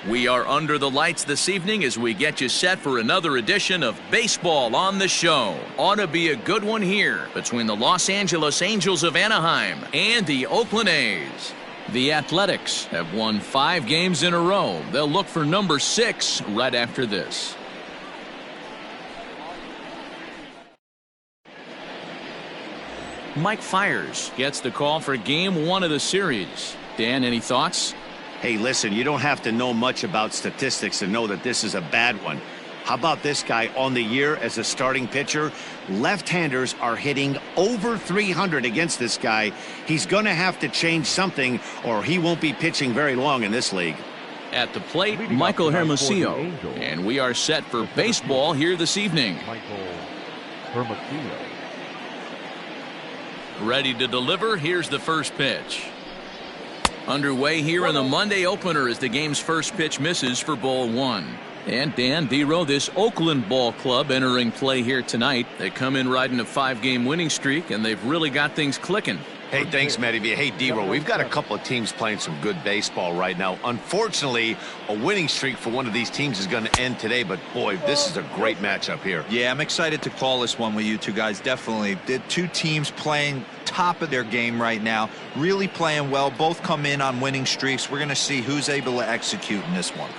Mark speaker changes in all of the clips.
Speaker 1: We are under the lights this evening as we get you set for another edition of Baseball on the Show. Ought to be a good one here between the Los Angeles Angels of Anaheim and the Oakland A's. The Athletics have won 5 games in a row. They'll look for number 6 right after this. Mike Fiers gets the call for Game 1 of the series. Dan, any thoughts?
Speaker 2: Hey, listen, you don't have to know much about statistics to know that this is a bad one. How about this guy on the year as a starting pitcher? Left-handers are hitting over 300 against this guy. He's going to have to change something or he won't be pitching very long in this league.
Speaker 1: At the plate, Michael Hermosillo. And we are set for baseball here this evening.
Speaker 3: Michael Hermosillo.
Speaker 1: Ready to deliver. Here's the first pitch. Underway here in the Monday opener as the game's first pitch misses for ball 1. And Dan Dero, this Oakland ball club entering play here tonight. They come in riding a 5-game winning streak, and they've really got things clicking.
Speaker 2: Hey, thanks, Matty. Hey, Dero, we've got a couple of teams playing some good baseball right now. Unfortunately, a winning streak for one of these teams is going to end today, but boy, this is a great matchup here.
Speaker 4: Yeah, I'm excited to call this one with you two guys. Definitely. The two teams playing top of their game right now, really playing well. Both come in on winning streaks. We're going to see who's able to execute in this one.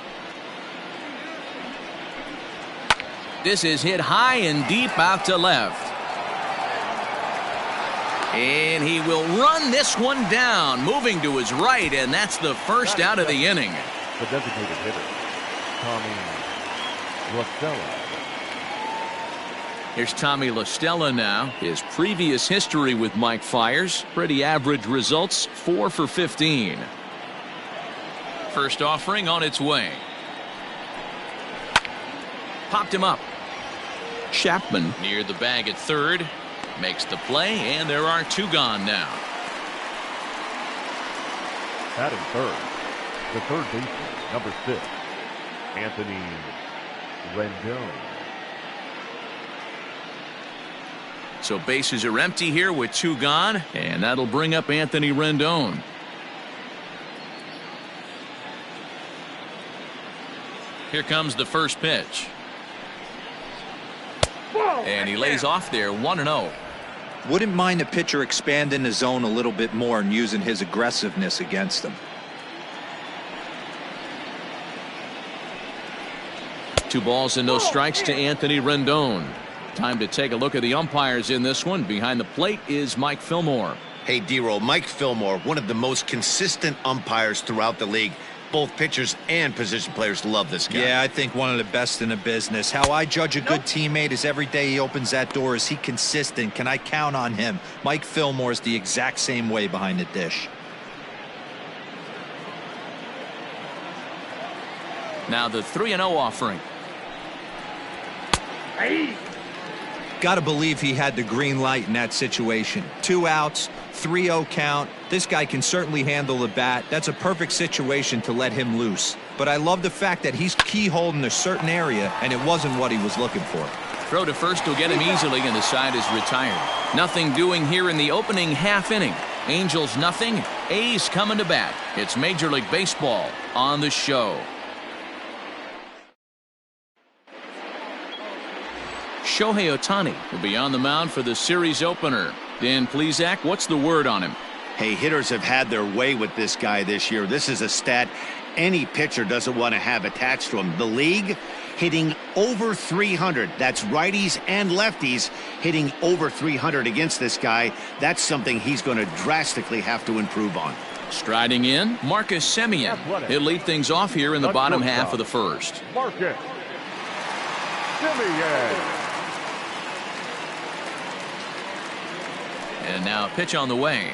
Speaker 1: This is hit high and deep out to left. And he will run this one down, moving to his right, and that's the first out of the inning.
Speaker 3: The designated hitter, Tommy La Stella.
Speaker 1: Here's Tommy La Stella now. His previous history with Mike Fiers, pretty average results, 4 for 15. First offering on its way. Popped him up. Chapman near the bag at third. Makes the play, and there are 2 gone now.
Speaker 3: Batting third, the third baseman, number 6, Anthony Rendon.
Speaker 1: So bases are empty here with 2 gone, and that'll bring up Anthony Rendon. Here comes the first pitch. And he lays off there, 1-0.
Speaker 4: Wouldn't mind a pitcher expanding the zone a little bit more and using his aggressiveness against them.
Speaker 1: 2 balls and no strikes to Anthony Rendon. Time to take a look at the umpires in this one. Behind the plate is Mike Fillmore.
Speaker 2: Hey, Dero, Mike Fillmore, one of the most consistent umpires throughout the league. Both pitchers and position players love this guy.
Speaker 4: Yeah, I think one of the best in the business. How I judge a good teammate is every day he opens that door. Is he consistent? Can I count on him? Mike Fillmore is the exact same way behind the dish.
Speaker 1: Now the 3-0 offering.
Speaker 4: Got to believe he had the green light in that situation. 2 outs, 3-0 count. This guy can certainly handle the bat. That's a perfect situation to let him loose. But I love the fact that he's keyholed in a certain area, and it wasn't what he was looking for.
Speaker 1: Throw to first will get him easily, and the side is retired. Nothing doing here in the opening half inning. Angels nothing. A's coming to bat. It's Major League Baseball on the Show. Shohei Ohtani will be on the mound for the series opener. Dan Plesac, what's the word on him?
Speaker 2: Hey, hitters have had their way with this guy this year. This is a stat any pitcher doesn't want to have attached to him. The league hitting over 300. That's righties and lefties hitting over 300 against this guy. That's something he's going to drastically have to improve on.
Speaker 1: Striding in, Marcus Semien. He'll lead things off here in the bottom half of the first.
Speaker 3: Marcus Semien.
Speaker 1: And now a pitch on the way.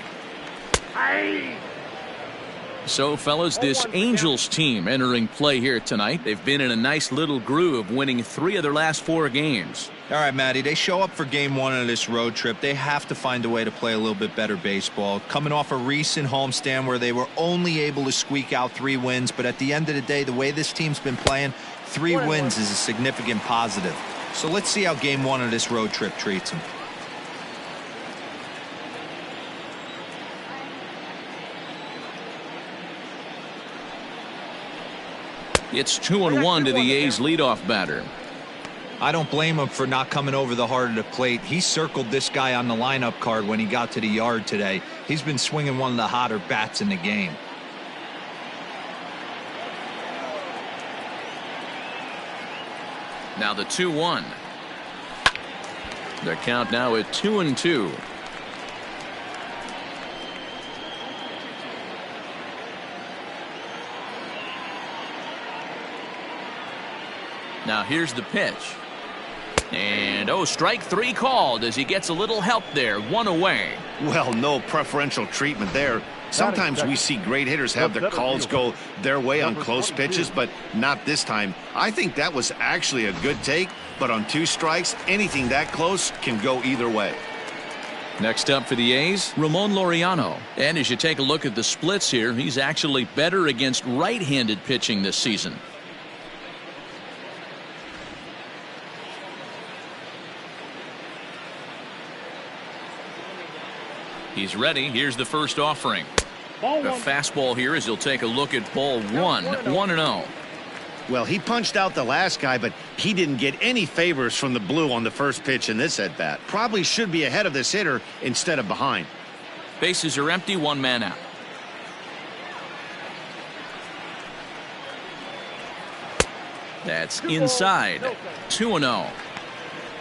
Speaker 1: So, fellas, this Angels team entering play here tonight. They've been in a nice little groove, winning 3 of their last 4 games.
Speaker 4: All right, Matty, they show up for game 1 of this road trip. They have to find a way to play a little bit better baseball. Coming off a recent homestand where they were only able to squeak out 3 wins, but at the end of the day, the way this team's been playing, 3 wins is a significant positive. So let's see how game 1 of this road trip treats them.
Speaker 1: It's 2-1 to the A's leadoff batter.
Speaker 4: I don't blame him for not coming over the heart of the plate. He circled this guy on the lineup card when he got to the yard today. He's been swinging one of the hotter bats in the game.
Speaker 1: Now the 2-1. Their count now at 2-2. Now here's the pitch. And strike 3 called as he gets a little help there. 1 away.
Speaker 2: Well, no preferential treatment there. Sometimes we see great hitters have their calls go their way on close pitches, but not this time. I think that was actually a good take, but on 2 strikes, anything that close can go either way.
Speaker 1: Next up for the A's, Ramon Laureano. And as you take a look at the splits here, he's actually better against right-handed pitching this season. He's ready. Here's the first offering. A fastball here as he'll take a look at ball 1. 1-0.
Speaker 2: Well, he punched out the last guy, but he didn't get any favors from the blue on the first pitch in this at-bat. Probably should be ahead of this hitter instead of behind.
Speaker 1: Bases are empty, 1 man out. That's inside. 2-0.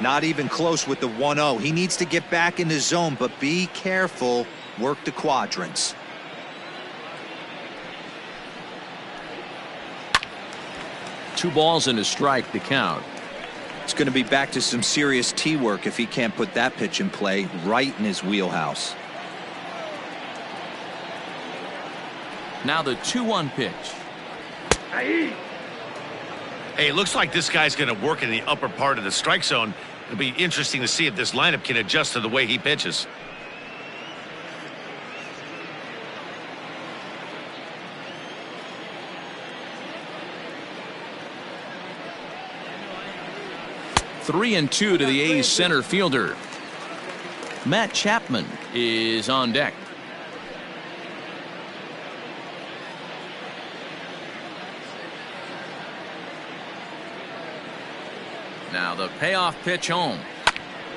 Speaker 4: Not even close with the 1-0. He needs to get back in the zone, but be careful. Work the quadrants.
Speaker 1: Two balls and a strike to count.
Speaker 4: It's going to be back to some serious tee work if he can't put that pitch in play right in his wheelhouse.
Speaker 1: Now the 2-1 pitch.
Speaker 5: Hey, it looks like this guy's going to work in the upper part of the strike zone. It'll be interesting to see if this lineup can adjust to the way he pitches.
Speaker 1: Three and 2 to the A's center fielder. Matt Chapman is on deck. Now the payoff pitch home.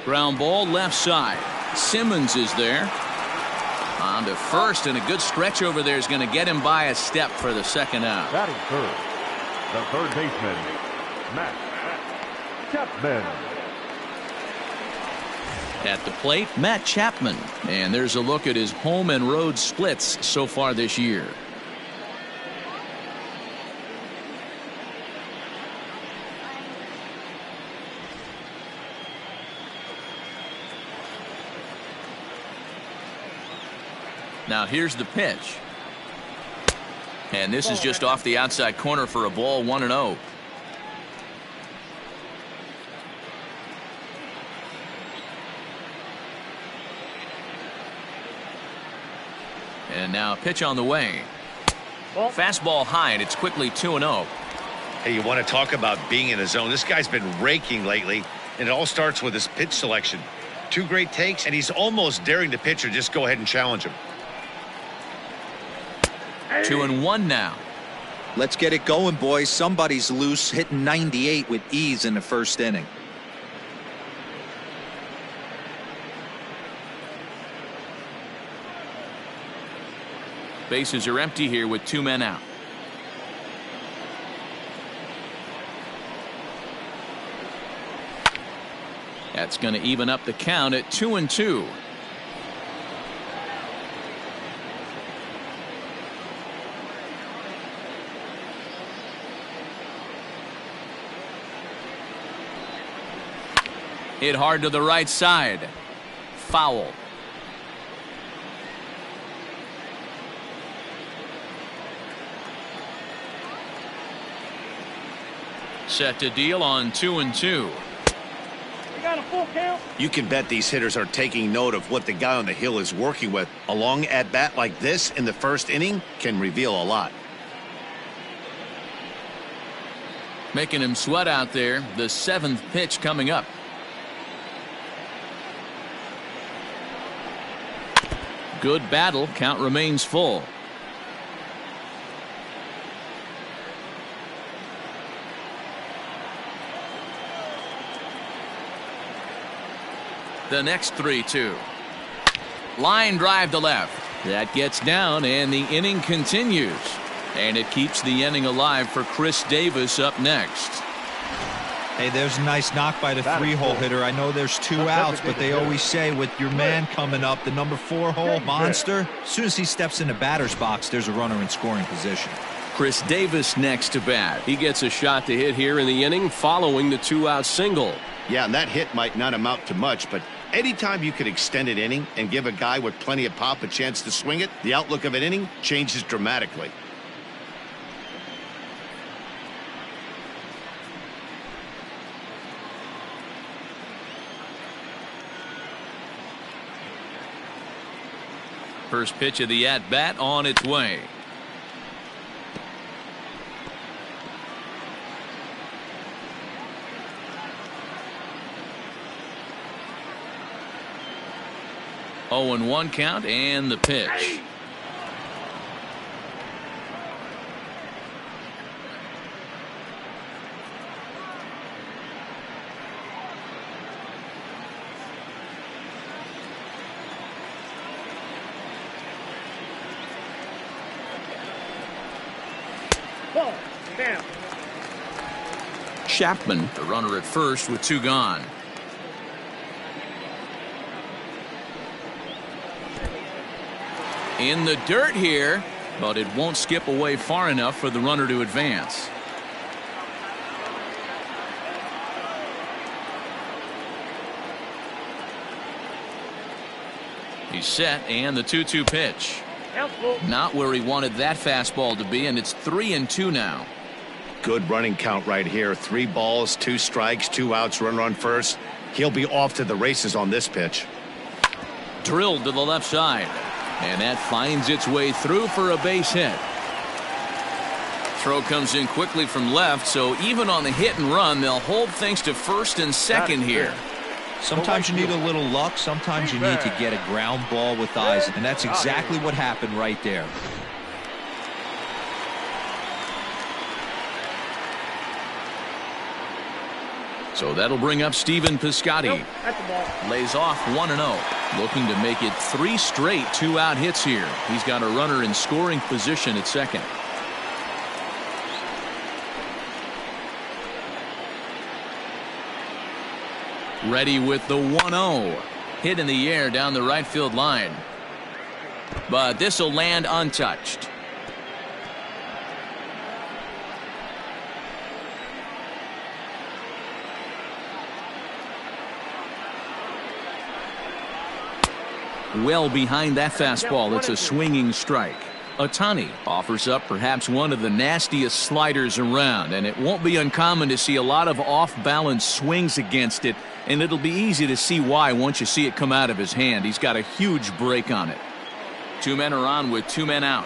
Speaker 1: Ground ball left side. Simmons is there. On to first, and a good stretch over there is going to get him by a step for the second out.
Speaker 3: Batting third, the third baseman, Matt Chapman.
Speaker 1: At the plate, Matt Chapman. And there's a look at his home and road splits so far this year. Now here's the pitch. And this is just off the outside corner for a ball. 1-0. And now a pitch on the way. Fastball high, and it's quickly 2-0.
Speaker 5: Hey, you want to talk about being in the zone? This guy's been raking lately, and it all starts with his pitch selection. 2 great takes, and he's almost daring the pitcher just go ahead and challenge him.
Speaker 1: 2-1 now.
Speaker 4: Let's get it going, boys. Somebody's loose, hitting 98 with ease in the first inning.
Speaker 1: Bases are empty here with 2 men out. That's going to even up the count at 2-2. Hit hard to the right side. Foul. Set to deal on 2-2.
Speaker 2: You can bet these hitters are taking note of what the guy on the hill is working with. A long at-bat like this in the first inning can reveal a lot.
Speaker 1: Making him sweat out there. The 7th pitch coming up. Good battle. Count remains full. The next 3-2. Line drive to left. That gets down, and the inning continues. And it keeps the inning alive for Chris Davis up next.
Speaker 4: Hey, there's a nice knock by the 3-hole hitter. I know there's 2 outs, but they always say with your man coming up, the number 4-hole monster, as soon as he steps in the batter's box, there's a runner in scoring position.
Speaker 1: Chris Davis next to bat. He gets a shot to hit here in the inning following the 2-out single.
Speaker 2: Yeah, and that hit might not amount to much, but anytime you can extend an inning and give a guy with plenty of pop a chance to swing it, the outlook of an inning changes dramatically.
Speaker 1: First pitch of the at-bat on its way. Oh, and 1 count, and the pitch. Chapman, the runner at first with 2 gone. In the dirt here, but it won't skip away far enough for the runner to advance. He's set, and the 2-2 pitch. Not where he wanted that fastball to be, and it's 3-2 now.
Speaker 2: Good running count right here. 3 balls, 2 strikes, 2 outs, runner on first. He'll be off to the races on this pitch.
Speaker 1: Drilled to the left side, and that finds its way through for a base hit. Throw comes in quickly from left, so even on the hit and run, they'll hold things to first and second here.
Speaker 4: Sometimes you need a little luck. Sometimes you need to get a ground ball with eyes, and that's exactly what happened right there.
Speaker 1: So that'll bring up Stephen Piscotty. Lays off 1-0. Looking to make it 3 straight 2-out hits here. He's got a runner in scoring position at second. Ready with the 1-0. Hit in the air down the right field line. But this will land untouched. Well behind that fastball, it's a swinging strike. Ohtani offers up perhaps one of the nastiest sliders around, and it won't be uncommon to see a lot of off-balance swings against it, and it'll be easy to see why once you see it come out of his hand. He's got a huge break on it. 2 men are on with 2 men out.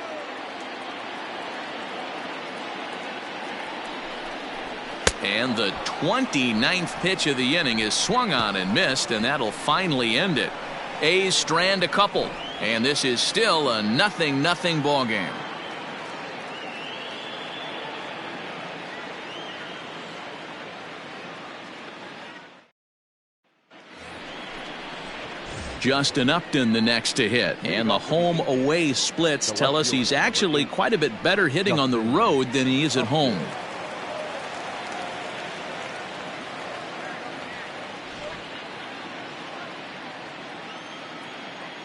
Speaker 1: And the 29th pitch of the inning is swung on and missed, and that'll finally end it. A's strand a couple, and this is still a 0-0 ball game. Justin Upton the next to hit, and the home-away splits tell us he's actually quite a bit better hitting on the road than he is at home.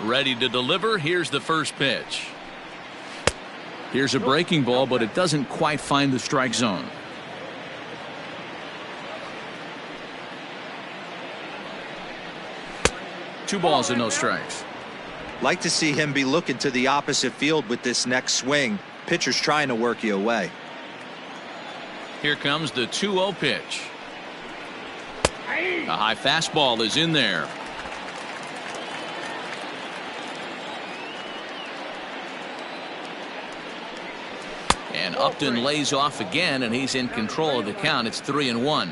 Speaker 1: Ready to deliver. Here's the first pitch. Here's a breaking ball, but it doesn't quite find the strike zone. Two balls and no strikes.
Speaker 4: Like to see him be looking to the opposite field with this next swing. Pitcher's trying to work you away.
Speaker 1: Here comes the 2-0 pitch. A high fastball is in there. And Upton lays off again, and he's in control of the count. It's 3-1.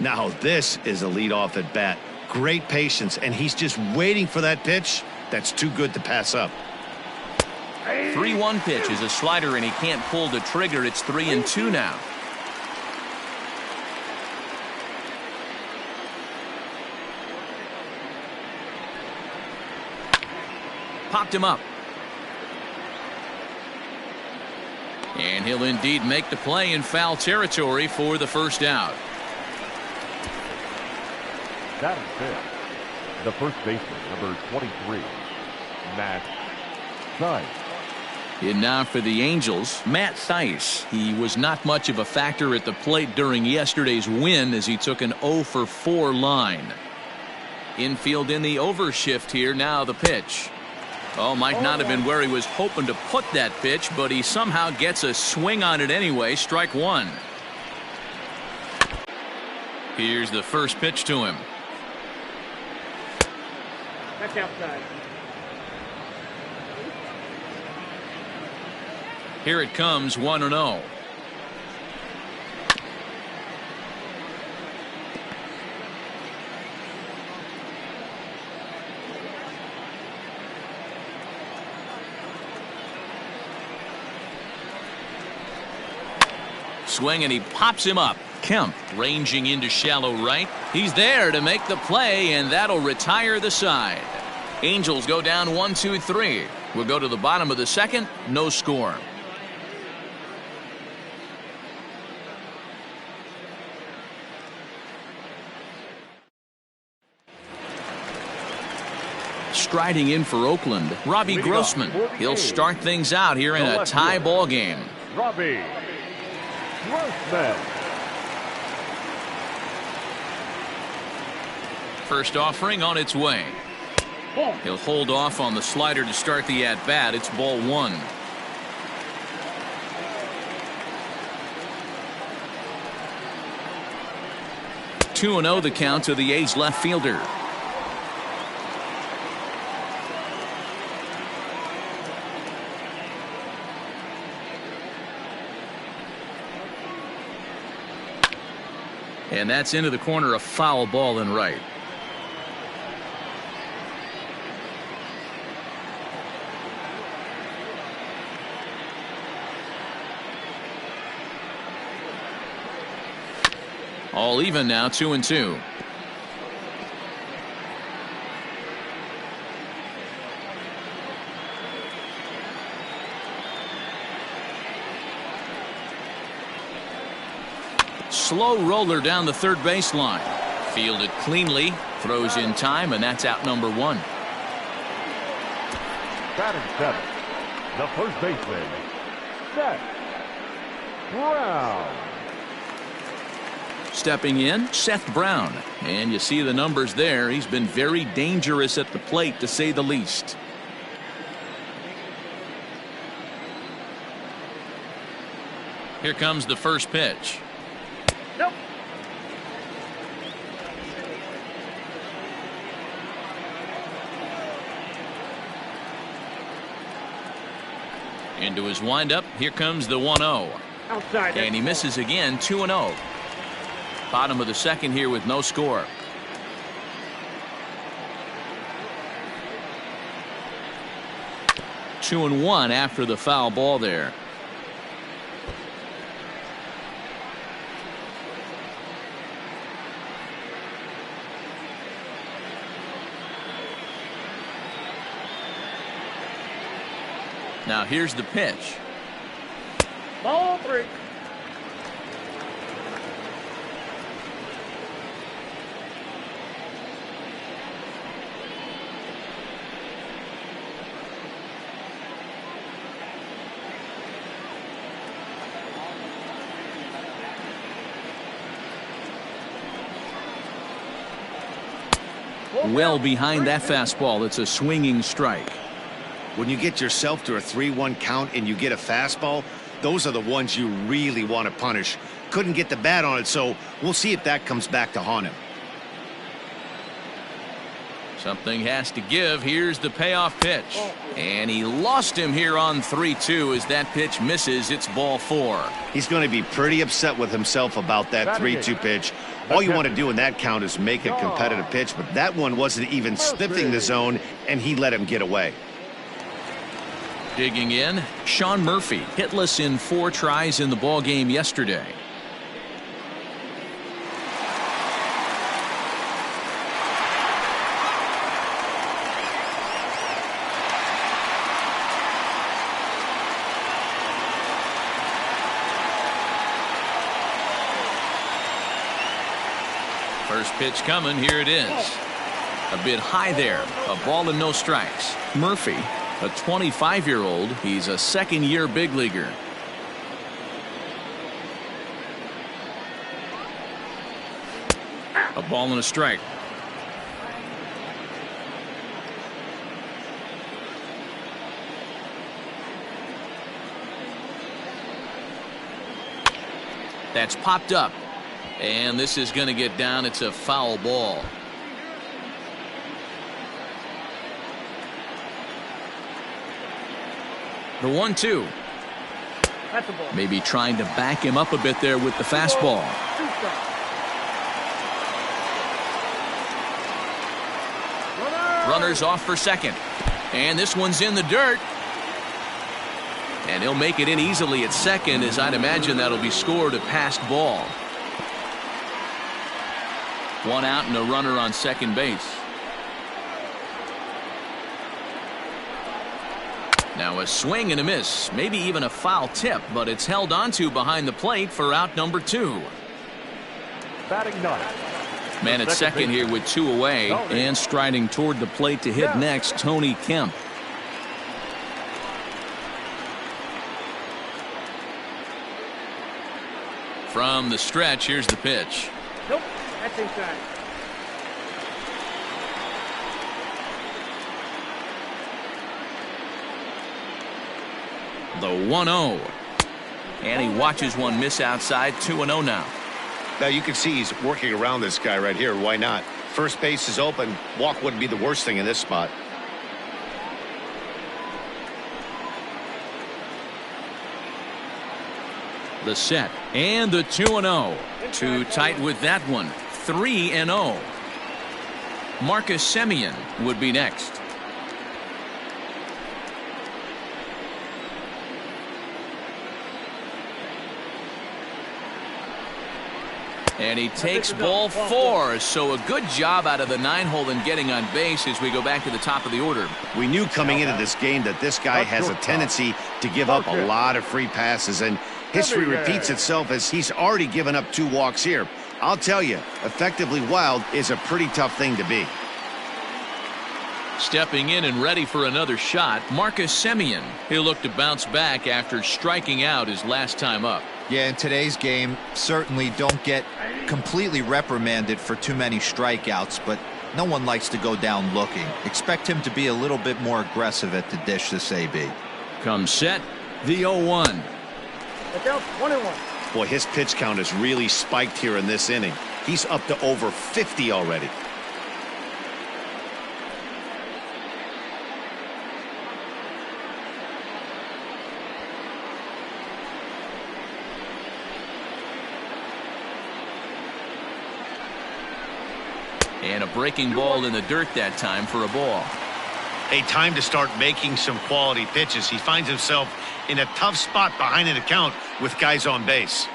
Speaker 2: Now this is a leadoff at bat. Great patience, and he's just waiting for that pitch. That's too good to pass up.
Speaker 1: 3-1 pitch is a slider, and he can't pull the trigger. It's 3-2 now. popped him up. And he'll indeed make the play in foul territory for the first out.
Speaker 3: That is it. The first baseman, number 23, Matt Thaiss.
Speaker 1: And now for the Angels, Matt Thaiss. He was not much of a factor at the plate during yesterday's win as he took an 0-for-4 line. Infield in the overshift here. Now the pitch. Oh, might not have been where he was hoping to put that pitch, but he somehow gets a swing on it anyway. Strike one. Here's the first pitch to him.
Speaker 6: That's outside.
Speaker 1: Here it comes, 1-0. Swing, and he pops him up. Kemp ranging into shallow right. He's there to make the play, and that'll retire the side. Angels go down 1-2-3. We'll go to the bottom of the second. No score. Striding in for Oakland, Robbie Grossman. He'll start things out here in a tie ball game.
Speaker 3: Robbie Grossman.
Speaker 1: First offering on its way. He'll hold off on the slider to start the at-bat. It's ball one. Two 2-0 the count to the A's left fielder. And that's into the corner, a foul ball and right. All even now, 2-2. Slow roller down the third baseline. Fielded cleanly, throws in time, and that's out number one.
Speaker 3: Batting seventh, the first baseman, Seth Brown.
Speaker 1: Stepping in, Seth Brown. And you see the numbers there. He's been very dangerous at the plate, to say the least. Here comes the first pitch.
Speaker 6: Nope.
Speaker 1: Into his windup. Here comes the 1-0.
Speaker 6: Outside.
Speaker 1: And he misses again, 2-0. Bottom of the second here with no score. Two and one after the foul ball there. Now here's the pitch.
Speaker 6: Ball three.
Speaker 1: Well behind that fastball. It's a swinging strike.
Speaker 2: When you get yourself to a 3-1 count and you get a fastball, those are the ones you really want to punish. Couldn't get the bat on it, so we'll see if that comes back to haunt him.
Speaker 1: Something has to give. Here's the payoff pitch. And he lost him here on 3-2 as that pitch misses. It's ball four.
Speaker 2: He's going to be pretty upset with himself about that 3-2 pitch. All you want to do in that count is make a competitive pitch, but that one wasn't even sniffing the zone, and he let him get away.
Speaker 1: Digging in, Sean Murphy, hitless in 4 tries in the ball game yesterday. First pitch coming. Here it is. A bit high there. A ball and no strikes. Murphy, a 25-year-old. He's a second-year big leaguer. A ball and a strike. That's popped up. And this is going to get down. It's a foul ball. The 1-2.
Speaker 6: That's a ball.
Speaker 1: Maybe trying to back him up a bit there with the fastball.
Speaker 6: 2 strikes.
Speaker 1: Runners off for second. And this one's in the dirt. And he'll make it in easily at second, as I'd imagine that'll be scored a passed ball. 1 out and a runner on second base. Now a swing and a miss, maybe even a foul tip, but it's held onto behind the plate for out number 2.
Speaker 3: Batting ninth.
Speaker 1: Man at second here with 2 away, and striding toward the plate to hit next, Tony Kemp. From the stretch, here's the pitch.
Speaker 6: Nope. That's inside.
Speaker 1: The 1-0. And he watches one miss outside. 2-0 now.
Speaker 5: Now you can see he's working around this guy right here. Why not? First base is open. Walk wouldn't be the worst thing in this spot.
Speaker 1: The set and the 2-0. Too tight with that one. 3-0. Marcus Semien would be next. And he takes ball 4. So a good job out of the 9-hole in getting on base as we go back to the top of the order.
Speaker 2: We knew coming into this game that this guy has a tendency to give up a lot of free passes, and history repeats itself as he's already given up 2 walks here. I'll tell you, effectively wild is a pretty tough thing to be.
Speaker 1: Stepping in and ready for another shot, Marcus Semien. He'll look to bounce back after striking out his last time up.
Speaker 4: Yeah, in today's game, certainly don't get completely reprimanded for too many strikeouts, but no one likes to go down looking. Expect him to be a little bit more aggressive at the dish this AB.
Speaker 1: Come set, the 0-1.
Speaker 6: Look out. 1-1.
Speaker 2: Boy, his pitch count has really spiked here in this inning. He's up to over 50 already.
Speaker 1: And a breaking ball in the dirt that time for a ball.
Speaker 5: A time to start making some quality pitches. He finds himself in a tough spot behind an account with guys on base.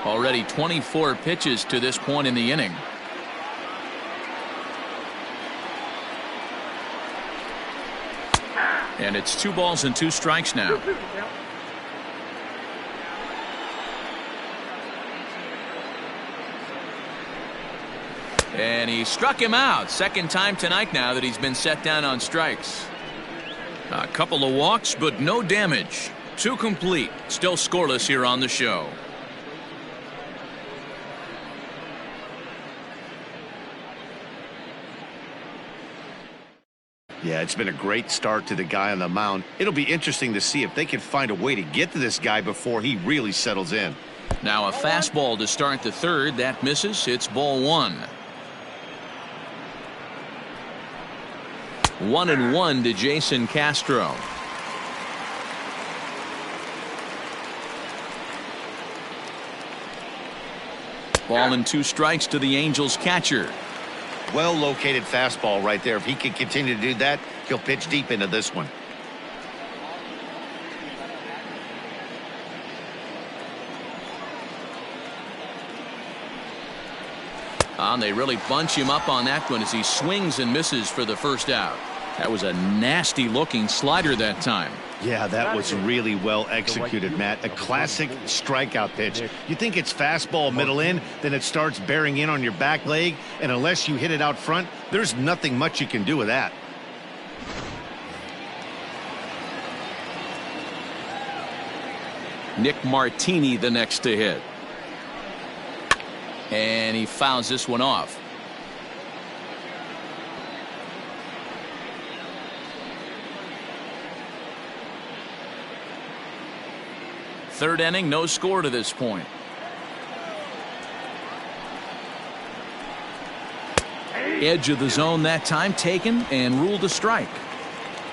Speaker 1: Already 24 pitches to this point in the inning. And it's 2 balls and 2 strikes now. And he struck him out. Second time tonight now that he's been set down on strikes. A couple of walks, but no damage. 2 complete. Still scoreless here on the show.
Speaker 2: Yeah, it's been a great start to the guy on the mound. It'll be interesting to see if they can find a way to get to this guy before he really settles in.
Speaker 1: Now a fastball to start the third. That misses. It's ball 1. 1-1 to Jason Castro. Ball and 2 strikes to the Angels catcher.
Speaker 5: Well located fastball right there. If he can continue to do that, he'll pitch deep into this one.
Speaker 1: And they really bunch him up on that one as he swings and misses for the first out. That was a nasty looking slider that time.
Speaker 2: Yeah, that was really well executed, Matt. A classic strikeout pitch. You think it's fastball middle in, then it starts bearing in on your back leg, and unless you hit it out front, there's nothing much you can do with that.
Speaker 1: Nick Martini the next to hit. And he fouls this one off. Third inning, no score to this point. Edge of the zone that time taken and ruled a strike.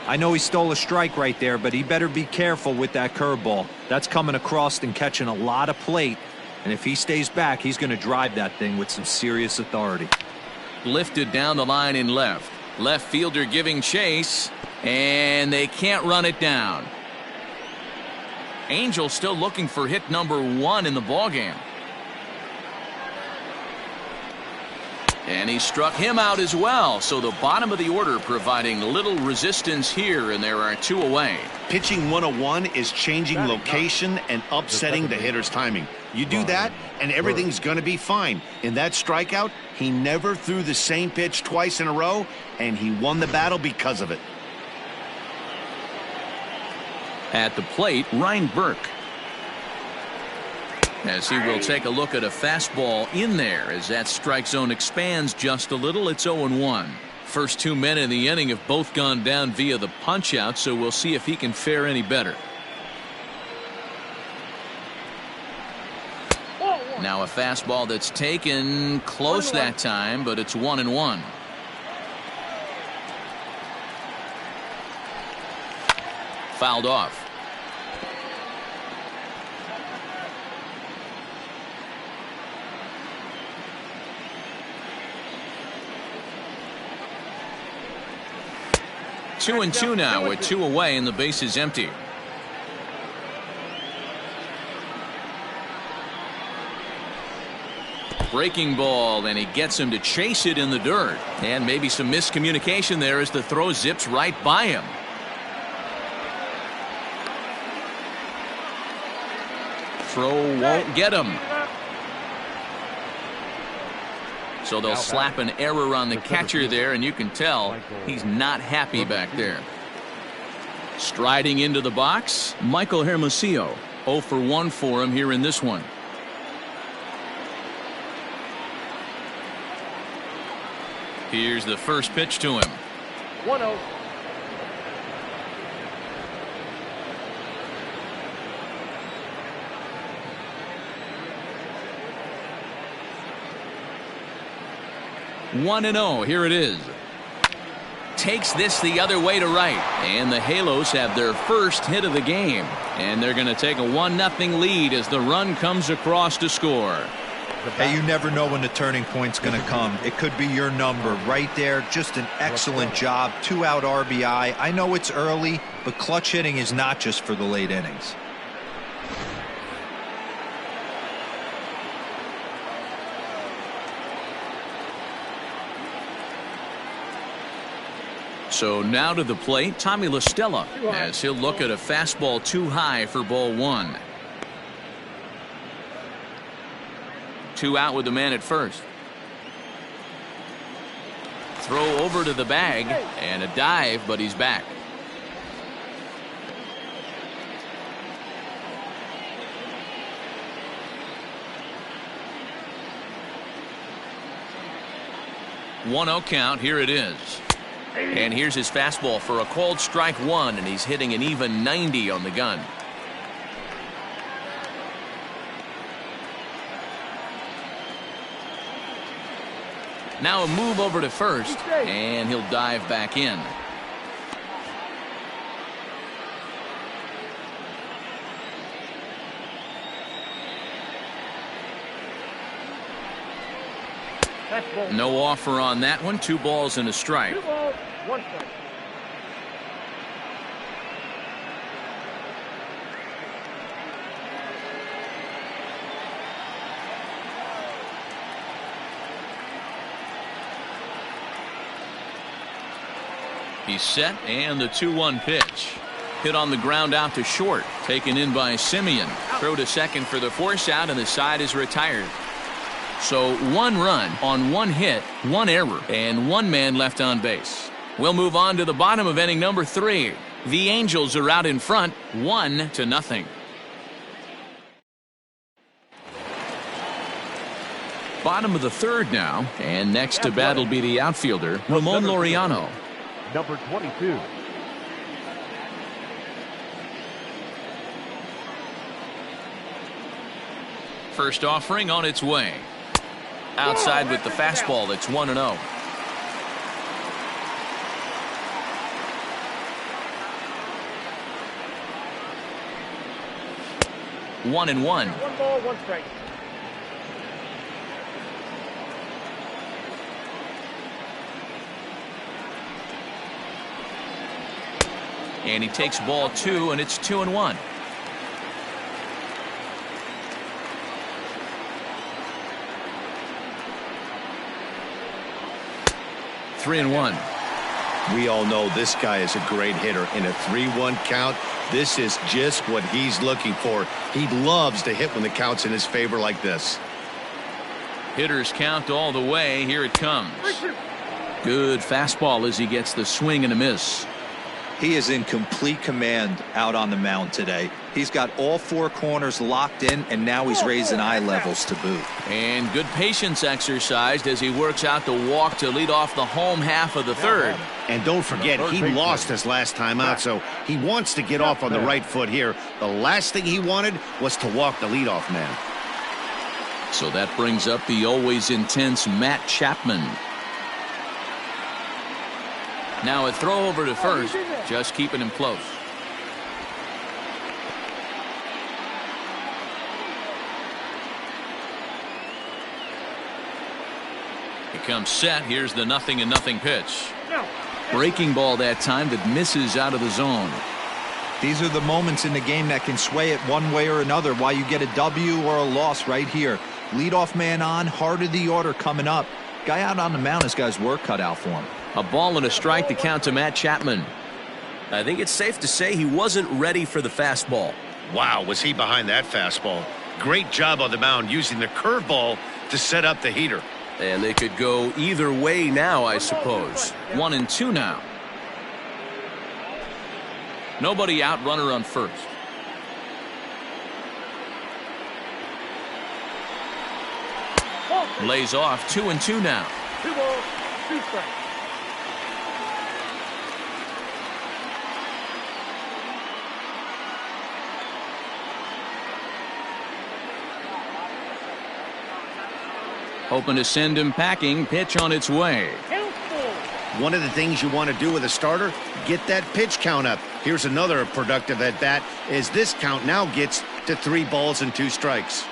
Speaker 4: I know he stole a strike right there, but he better be careful with that curveball. That's coming across and catching a lot of plate. And if he stays back, he's going to drive that thing with some serious authority.
Speaker 1: Lifted down the line in left. Left fielder giving chase, and they can't run it down. Angels still looking for hit number 1 in the ballgame. And he struck him out as well. So the bottom of the order providing little resistance here, and there are 2 away.
Speaker 2: Pitching 101 is changing location and upsetting the hitter's timing. You do that, and everything's going to be fine. In that strikeout, he never threw the same pitch twice in a row, and he won the battle because of it.
Speaker 1: At the plate, Ryan Burke. As he will take a look at a fastball in there as that strike zone expands just a little. It's 0-1. First 2 men in the inning have both gone down via the punch out, so we'll see if he can fare any better. Now a fastball that's taken close that time, but it's 1-1. Fouled off. Two and two now with 2 away and the base is empty. Breaking ball, and he gets him to chase it in the dirt. And maybe some miscommunication there as the throw zips right by him. Throw won't get him. So they'll slap an error on the catcher there, and you can tell he's not happy back there. Striding into the box, Michael Hermosillo. 0 for 1 for him here in this one. Here's the first pitch to him.
Speaker 6: 1-0.
Speaker 1: One and 0. Here it is. Takes this the other way to right, and the Halos have their first hit of the game, and they're going to take a 1-0 lead as the run comes across to score.
Speaker 4: Hey, you never know when the turning point's going to come. It could be your number right there. Just an excellent job. 2-out RBI. I know it's early, but clutch hitting is not just for the late innings.
Speaker 1: So now to the plate, Tommy La Stella, as he'll look at a fastball too high for ball 1. 2 out with the man at first. Throw over to the bag and a dive, but he's back. One 0 count. Here it is. And here's his fastball for a called strike 1, and he's hitting an even 90 on the gun. Now a move over to first, and he'll dive back in. No offer on that one. 2 balls and a strike.
Speaker 6: 2 balls, 1 strike.
Speaker 1: He's set, and the 2-1 pitch. Hit on the ground out to short. Taken in by Simeon. Throw to second for the force out, and the side is retired. So 1 run on 1 hit, 1 error, and 1 man left on base. We'll move on to the bottom of inning number 3. The Angels are out in front, 1-0. Bottom of the 3rd now, and next to bat will be the outfielder, Ramon Laureano.
Speaker 3: Number 22.
Speaker 1: First offering on its way. Outside with the fastball. It's 1-0. One and one.
Speaker 6: 1 ball, 1 strike.
Speaker 1: And he takes ball 2, and it's 2-1. Three and 1.
Speaker 2: We all know this guy is a great hitter. In a 3-1 count, this is just what he's looking for. He loves to hit when the count's in his favor like this.
Speaker 1: Hitters count all the way. Here it comes. Good fastball as he gets the swing and a miss.
Speaker 4: He is in complete command out on the mound today. He's got all 4 corners locked in, and now he's raising eye levels to boot.
Speaker 1: And good patience exercised as he works out the walk to lead off the home half of the 3rd.
Speaker 2: And don't forget, he lost his last time out, so he wants to get off on the right foot here. The last thing he wanted was to walk the leadoff man.
Speaker 1: So that brings up the always intense Matt Chapman. Now a throw over to first, just keeping him close. He comes set. Here's the 0-0 pitch. Breaking ball that time that misses out of the zone.
Speaker 4: These are the moments in the game that can sway it one way or another, why you get a W or a loss right here. Leadoff man on, heart of the order coming up. Guy out on the mound has got his work cut out for him.
Speaker 1: A ball and a strike to count to Matt Chapman.
Speaker 7: I think it's safe to say he wasn't ready for the fastball.
Speaker 5: Wow, was he behind that fastball. Great job on the mound using the curveball to set up the heater.
Speaker 7: And they could go either way now, I suppose.
Speaker 1: 1-2 now. Nobody out, runner on first. Lays off. 2-2 now.
Speaker 6: 2 balls, 2 strikes.
Speaker 1: Hoping to send him packing. Pitch on its way.
Speaker 2: One of the things you want to do with a starter, get that pitch count up. Here's another productive at bat as this count now gets to 3 balls and 2 strikes.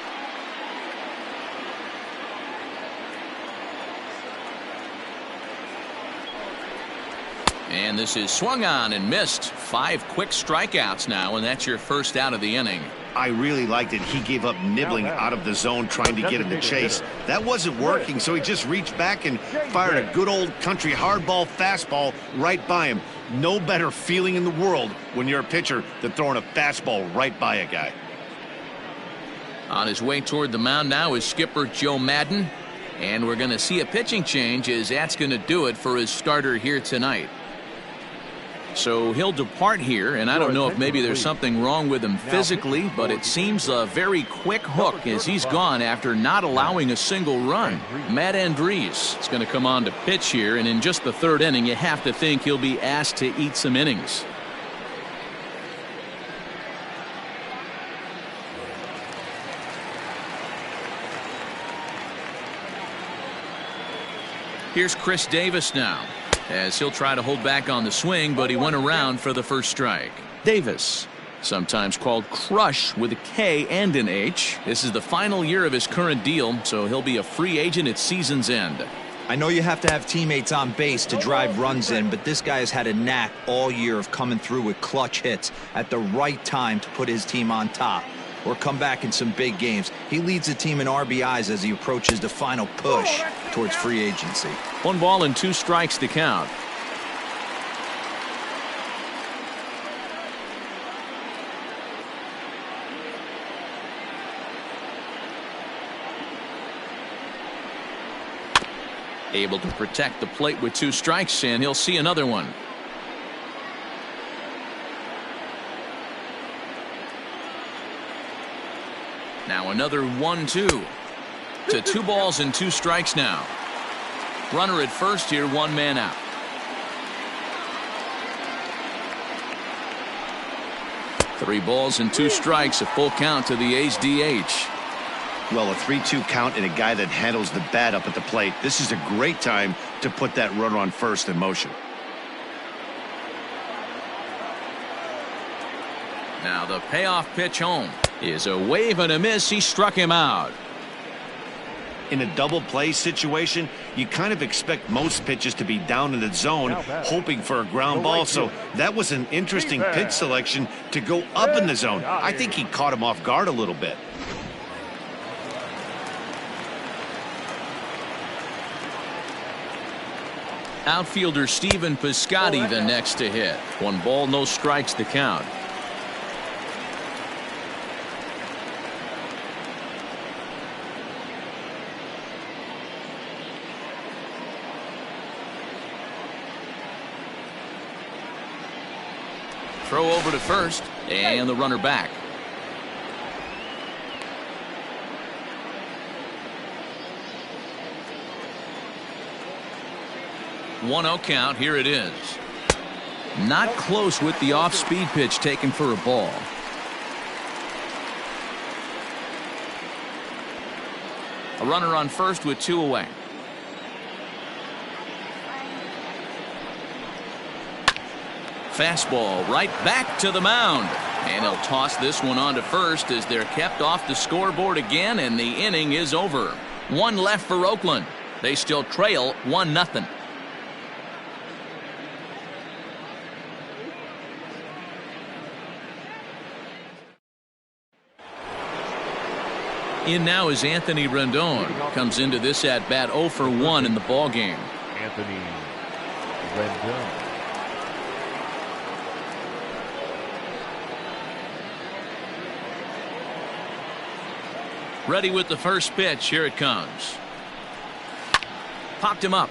Speaker 1: And this is swung on and missed. 5 quick strikeouts now, and that's your first out of the inning.
Speaker 2: I really liked it. He gave up nibbling out of the zone trying to get in the chase. That wasn't working, so he just reached back and fired a good old country hardball fastball right by him. No better feeling in the world when you're a pitcher than throwing a fastball right by a guy.
Speaker 1: On his way toward the mound now is skipper Joe Madden. And we're going to see a pitching change as that's going to do it for his starter here tonight. So he'll depart here, and I don't know if maybe there's something wrong with him physically, but it seems a very quick hook as he's gone after not allowing a single run. Matt Andriese is going to come on to pitch here, and in just the 3rd inning, you have to think he'll be asked to eat some innings. Here's Chris Davis now, as he'll try to hold back on the swing, but he went around for the first strike. Davis, sometimes called Crush with a K and an H. This is the final year of his current deal, so he'll be a free agent at season's end.
Speaker 4: I know you have to have teammates on base to drive runs in, but this guy has had a knack all year of coming through with clutch hits at the right time to put his team on top or come back in some big games. He leads the team in RBIs as he approaches the final push towards free agency.
Speaker 1: 1 ball and 2 strikes to count. Able to protect the plate with 2 strikes, and he'll see another one. Now another 1-2 to 2 balls and 2 strikes now. Runner at first here, 1 man out. Three balls and 2 strikes, a full count to the A's DH.
Speaker 2: Well, a 3-2 count and a guy that handles the bat up at the plate. This is a great time to put that runner on first in motion.
Speaker 1: Now the payoff pitch home is a wave and a miss. He struck him out.
Speaker 2: In a double play situation, you kind of expect most pitches to be down in the zone, hoping for a ground ball. So that was an interesting pitch selection to go up in the zone. I think he caught him off guard a little bit.
Speaker 1: Outfielder Stephen Piscotty the next to hit. 1 ball, no strikes to count. Throw over to first, and the runner back. One-0 count. Here it is. Not close with the off-speed pitch taken for a ball. A runner on first with 2 away. Fastball right back to the mound. And he'll toss this one on to first as they're kept off the scoreboard again, and the inning is over. 1 left for Oakland. They still trail 1-0. In now is Anthony Rendon. Comes into this at bat 0 for 1 in the ball game.
Speaker 3: Anthony Rendon.
Speaker 1: Ready with the first pitch. Here it comes. Popped him up.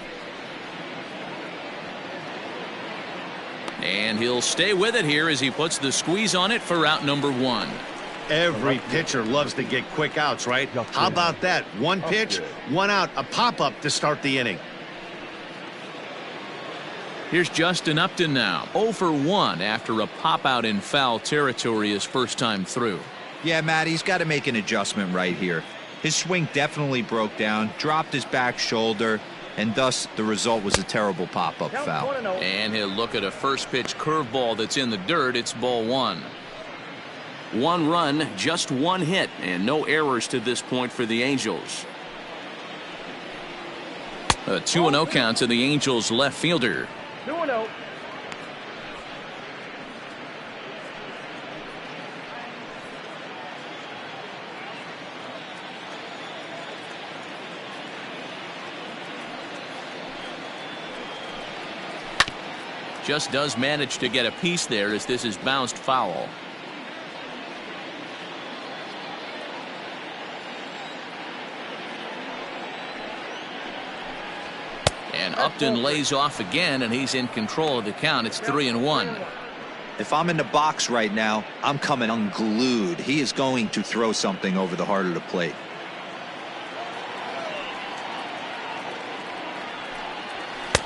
Speaker 1: And he'll stay with it here as he puts the squeeze on it for out number 1.
Speaker 2: Every pitcher loves to get quick outs, right? How about that? 1 pitch, 1 out, a pop-up to start the inning.
Speaker 1: Here's Justin Upton now. 0 for 1 after a pop-out in foul territory his first time through.
Speaker 4: Yeah, Matt, he's got to make an adjustment right here. His swing definitely broke down, dropped his back shoulder, and thus the result was a terrible pop-up foul.
Speaker 1: And he'll look at a first pitch curveball that's in the dirt. It's ball 1. 1 run, just 1 hit, and no errors to this point for the Angels. A 2-0 count to the Angels left fielder.
Speaker 6: 2-0.
Speaker 1: Just does manage to get a piece there as this is bounced foul. And Upton lays off again, and he's in control of the count. It's 3-1.
Speaker 4: If I'm in the box right now, I'm coming unglued. He is going to throw something over the heart of the plate.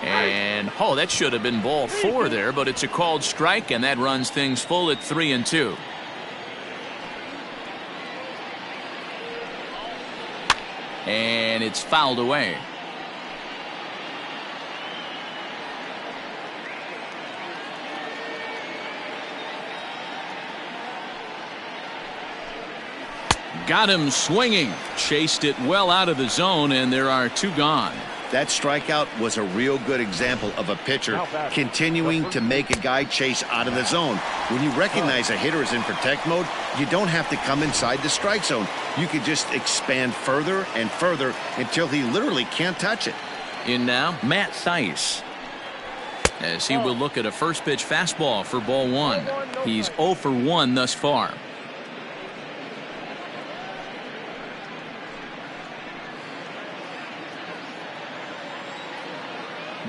Speaker 1: And oh, that should have been ball 4 there, but it's a called strike, and that runs things full at 3-2. And it's fouled away. Got him swinging, chased it well out of the zone, and there are 2 gone.
Speaker 2: That strikeout was a real good example of a pitcher continuing to make a guy chase out of the zone. When you recognize a hitter is in protect mode, you don't have to come inside the strike zone. You can just expand further and further until he literally can't touch it.
Speaker 1: In now, Matt Thaiss, as he will look at a first pitch fastball for ball 1. He's 0 for 1 thus far.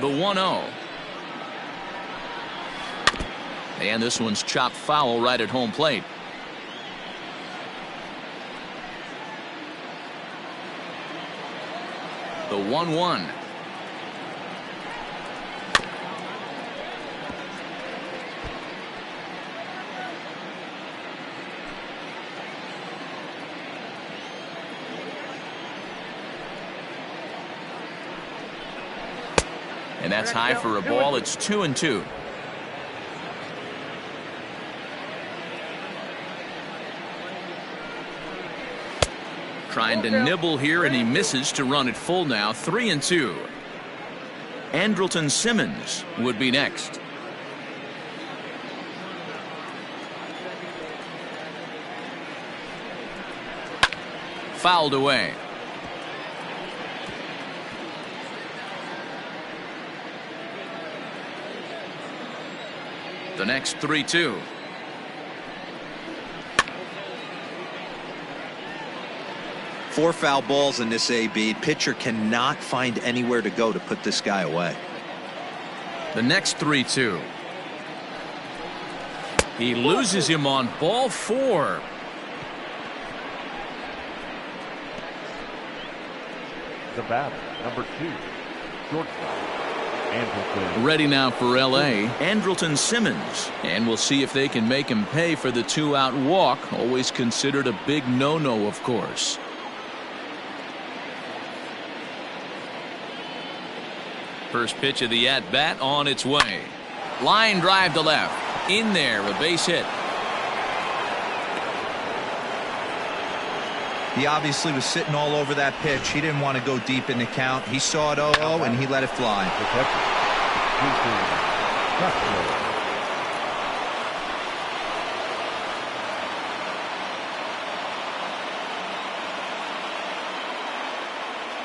Speaker 1: The 1-0. And this one's chopped foul right at home plate. The 1-1. And that's high for a ball. It's 2-2. Trying to nibble here, and he misses to run it full now. 3-2. Andrelton Simmons would be next. Fouled away. The next 3-2.
Speaker 4: Four foul balls in this AB. Pitcher cannot find anywhere to go to put this guy away.
Speaker 1: The next 3-2. He loses him on ball 4.
Speaker 3: The batter, number 2, shortstop, Andrelton.
Speaker 1: Ready now for L.A., Andrelton Simmons. And we'll see if they can make him pay for the 2-out walk. Always considered a big no-no, of course. First pitch of the at-bat on its way. Line drive to left. In there, a base hit.
Speaker 4: He obviously was sitting all over that pitch. He didn't want to go deep in the count. He saw it 0-0 and he let it fly.
Speaker 3: The catcher, Castro.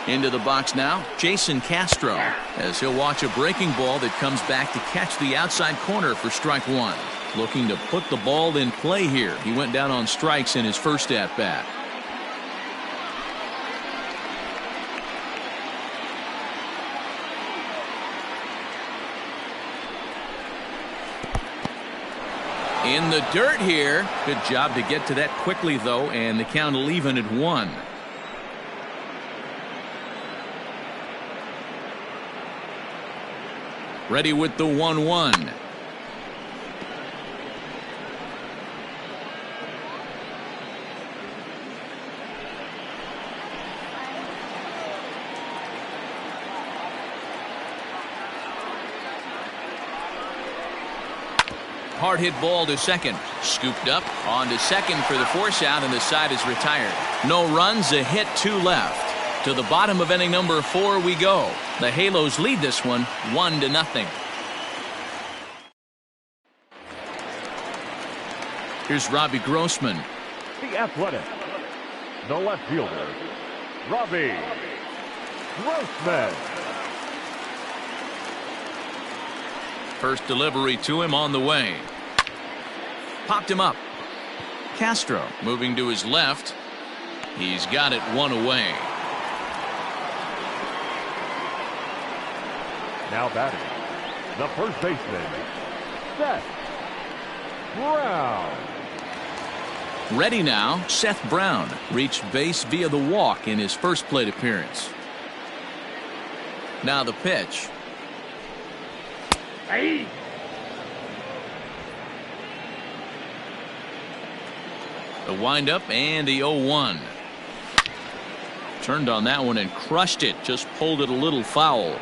Speaker 1: Into the box now, Jason Castro, as he'll watch a breaking ball that comes back to catch the outside corner for strike 1. Looking to put the ball in play here. He went down on strikes in his first at-bat. In the dirt here. Good job to get to that quickly, though, and the count will even at 1. Ready with the 1-1. Hard hit ball to second. Scooped up on to second for the force out, and the side is retired. No runs, a hit, 2 left. To the bottom of inning number 4 we go. The Halos lead this one 1-0. Here's Robbie Grossman.
Speaker 3: The Athletic. The left fielder, Robbie Grossman.
Speaker 1: First delivery to him on the way. Popped him up. Castro moving to his left. He's got it 1 away.
Speaker 3: Now batting, the first baseman, Seth Brown.
Speaker 1: Ready now, Seth Brown reached base via the walk in his first plate appearance. Now the pitch.
Speaker 3: Hey.
Speaker 1: The windup and the 0-1. Turned on that one and crushed it. Just pulled it a little foul.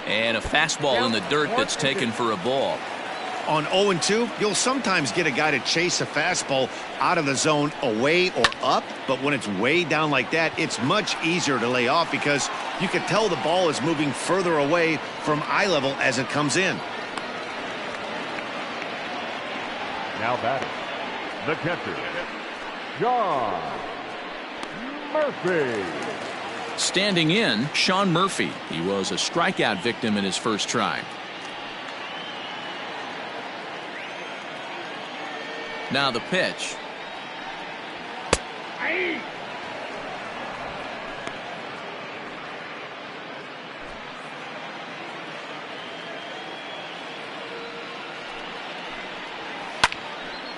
Speaker 1: And a fastball in the dirt that's taken for a ball.
Speaker 2: On 0-2, you'll sometimes get a guy to chase a fastball out of the zone away or up, but when it's way down like that, it's much easier to lay off because you can tell the ball is moving further away from eye level as it comes in.
Speaker 3: Now batting, the catcher, Sean Murphy.
Speaker 1: Standing in, Sean Murphy. He was a strikeout victim in his first try. Now the pitch.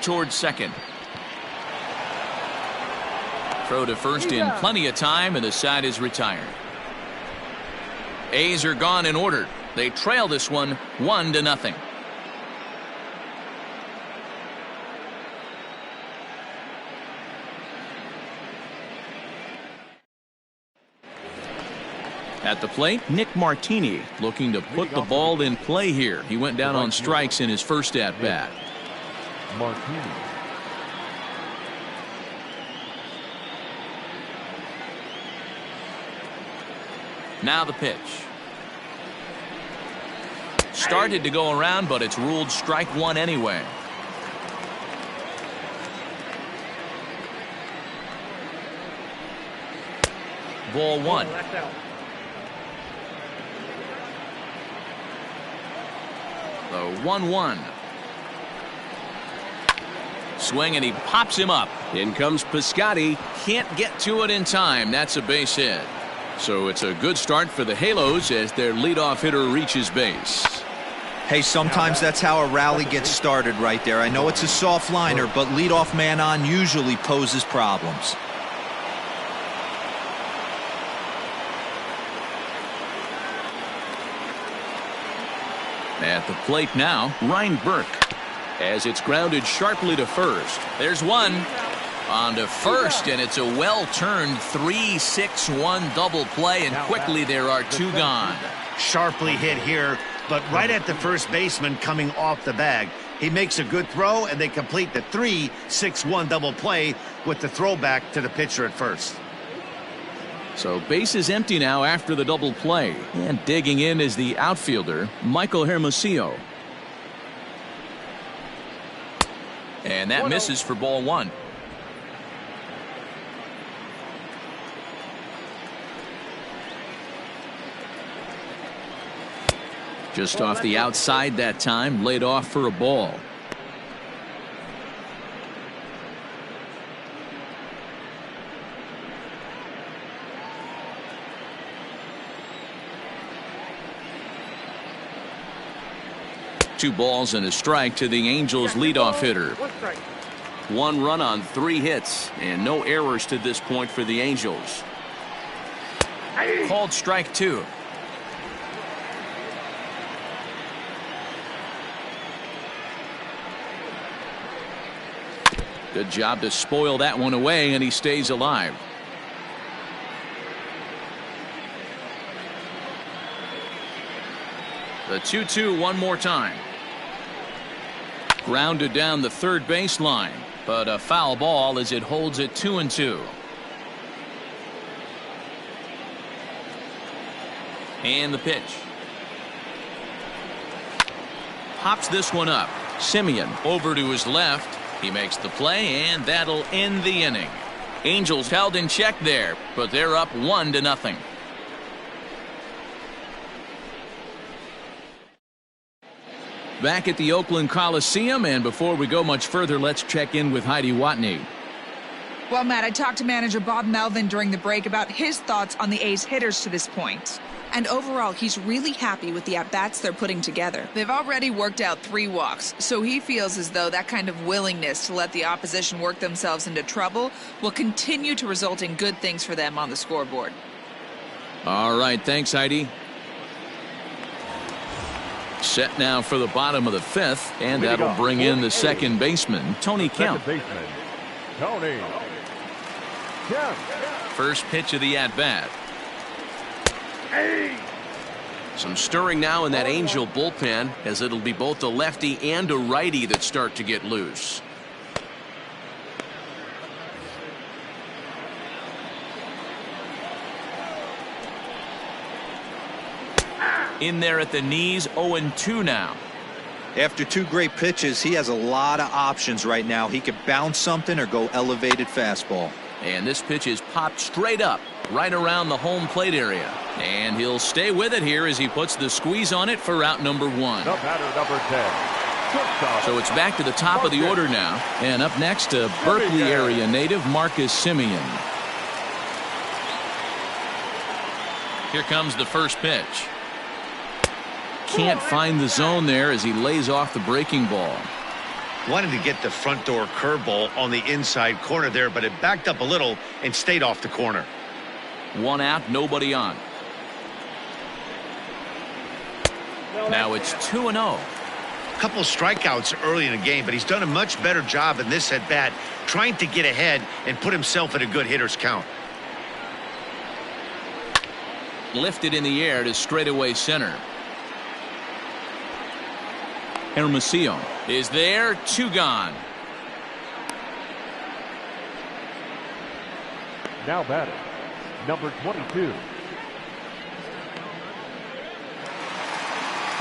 Speaker 1: Towards second. Throw to first in plenty of time, and the side is retired. A's are gone in order. They trail this one 1-0. At the plate, Nick Martini looking to put the ball in play here. He went down on strikes in his first at-bat.
Speaker 3: Martini.
Speaker 1: Now the pitch. Started to go around, but it's ruled strike one anyway. Ball one. The 1-1. Swing, and he pops him up. In comes Piscotty. Can't get to it in time. That's a base hit. So it's a good start for the Halos as their leadoff hitter reaches base.
Speaker 4: Hey, sometimes that's how a rally gets started right there. I know it's a soft liner, but leadoff man on usually poses problems.
Speaker 1: At the plate now, Ryan Burke. As it's grounded sharply to first. There's one. On to first, and it's a well-turned 3-6-1 double play, and quickly there are two gone.
Speaker 2: Sharply hit here, but right at the first baseman coming off the bag. He makes a good throw, and they complete the 3-6-1 double play with the throwback to the pitcher at first.
Speaker 1: So base is empty now after the double play, and digging in is the outfielder, Michael Hermosillo. And that misses for ball one. Just off the outside that time, laid off for a ball. Two balls and a strike to the Angels leadoff hitter. One run on 3 hits and no errors to this point for the Angels. Called strike 2. Good job to spoil that one away, and he stays alive. The 2-2 one more time. Grounded down the third baseline, but a foul ball as it holds it 2-2. And the pitch. Pops this one up. Simeon over to his left. He makes the play, and that'll end the inning. Angels held in check there, but they're up 1-0. Back at the Oakland Coliseum, and before we go much further, let's check in with Heidi Watney.
Speaker 8: Well, Matt, I talked to manager Bob Melvin during the break about his thoughts on the A's hitters to this point. And overall, he's really happy with the at-bats they're putting together. They've already worked out 3 walks, so he feels as though that kind of willingness to let the opposition work themselves into trouble will continue to result in good things for them on the scoreboard.
Speaker 1: All right, thanks, Heidi. Set now for the bottom of the 5th, and that'll bring in the second baseman, Tony Kemp.
Speaker 3: Second baseman, Tony Kemp.
Speaker 1: First pitch of the at-bat. Some stirring now in that Angel bullpen, as it'll be both a lefty and a righty that start to get loose. In there at the knees, 0-2 now.
Speaker 4: After 2 great pitches, he has a lot of options right now. He could bounce something or go elevated fastball.
Speaker 1: And this pitch is popped straight up, right around the home plate area. And he'll stay with it here as he puts the squeeze on it for out number 1.
Speaker 3: The batter, number 10, Shortstop.
Speaker 1: So it's back to the top of the order now. And up next, a Berkeley area native, Marcus Semien. Here comes the first pitch. Can't find the zone there as he lays off the breaking ball.
Speaker 5: Wanted to get the front door curveball on the inside corner there, but it backed up a little and stayed off the corner.
Speaker 1: 1 out, nobody on. Now it's 2-0.
Speaker 5: A couple strikeouts early in the game, but he's done a much better job in this at bat, trying to get ahead and put himself in a good hitter's count.
Speaker 1: Lifted in the air to straightaway center. Hermosillo is there, 2 gone.
Speaker 3: Now batting, number 22.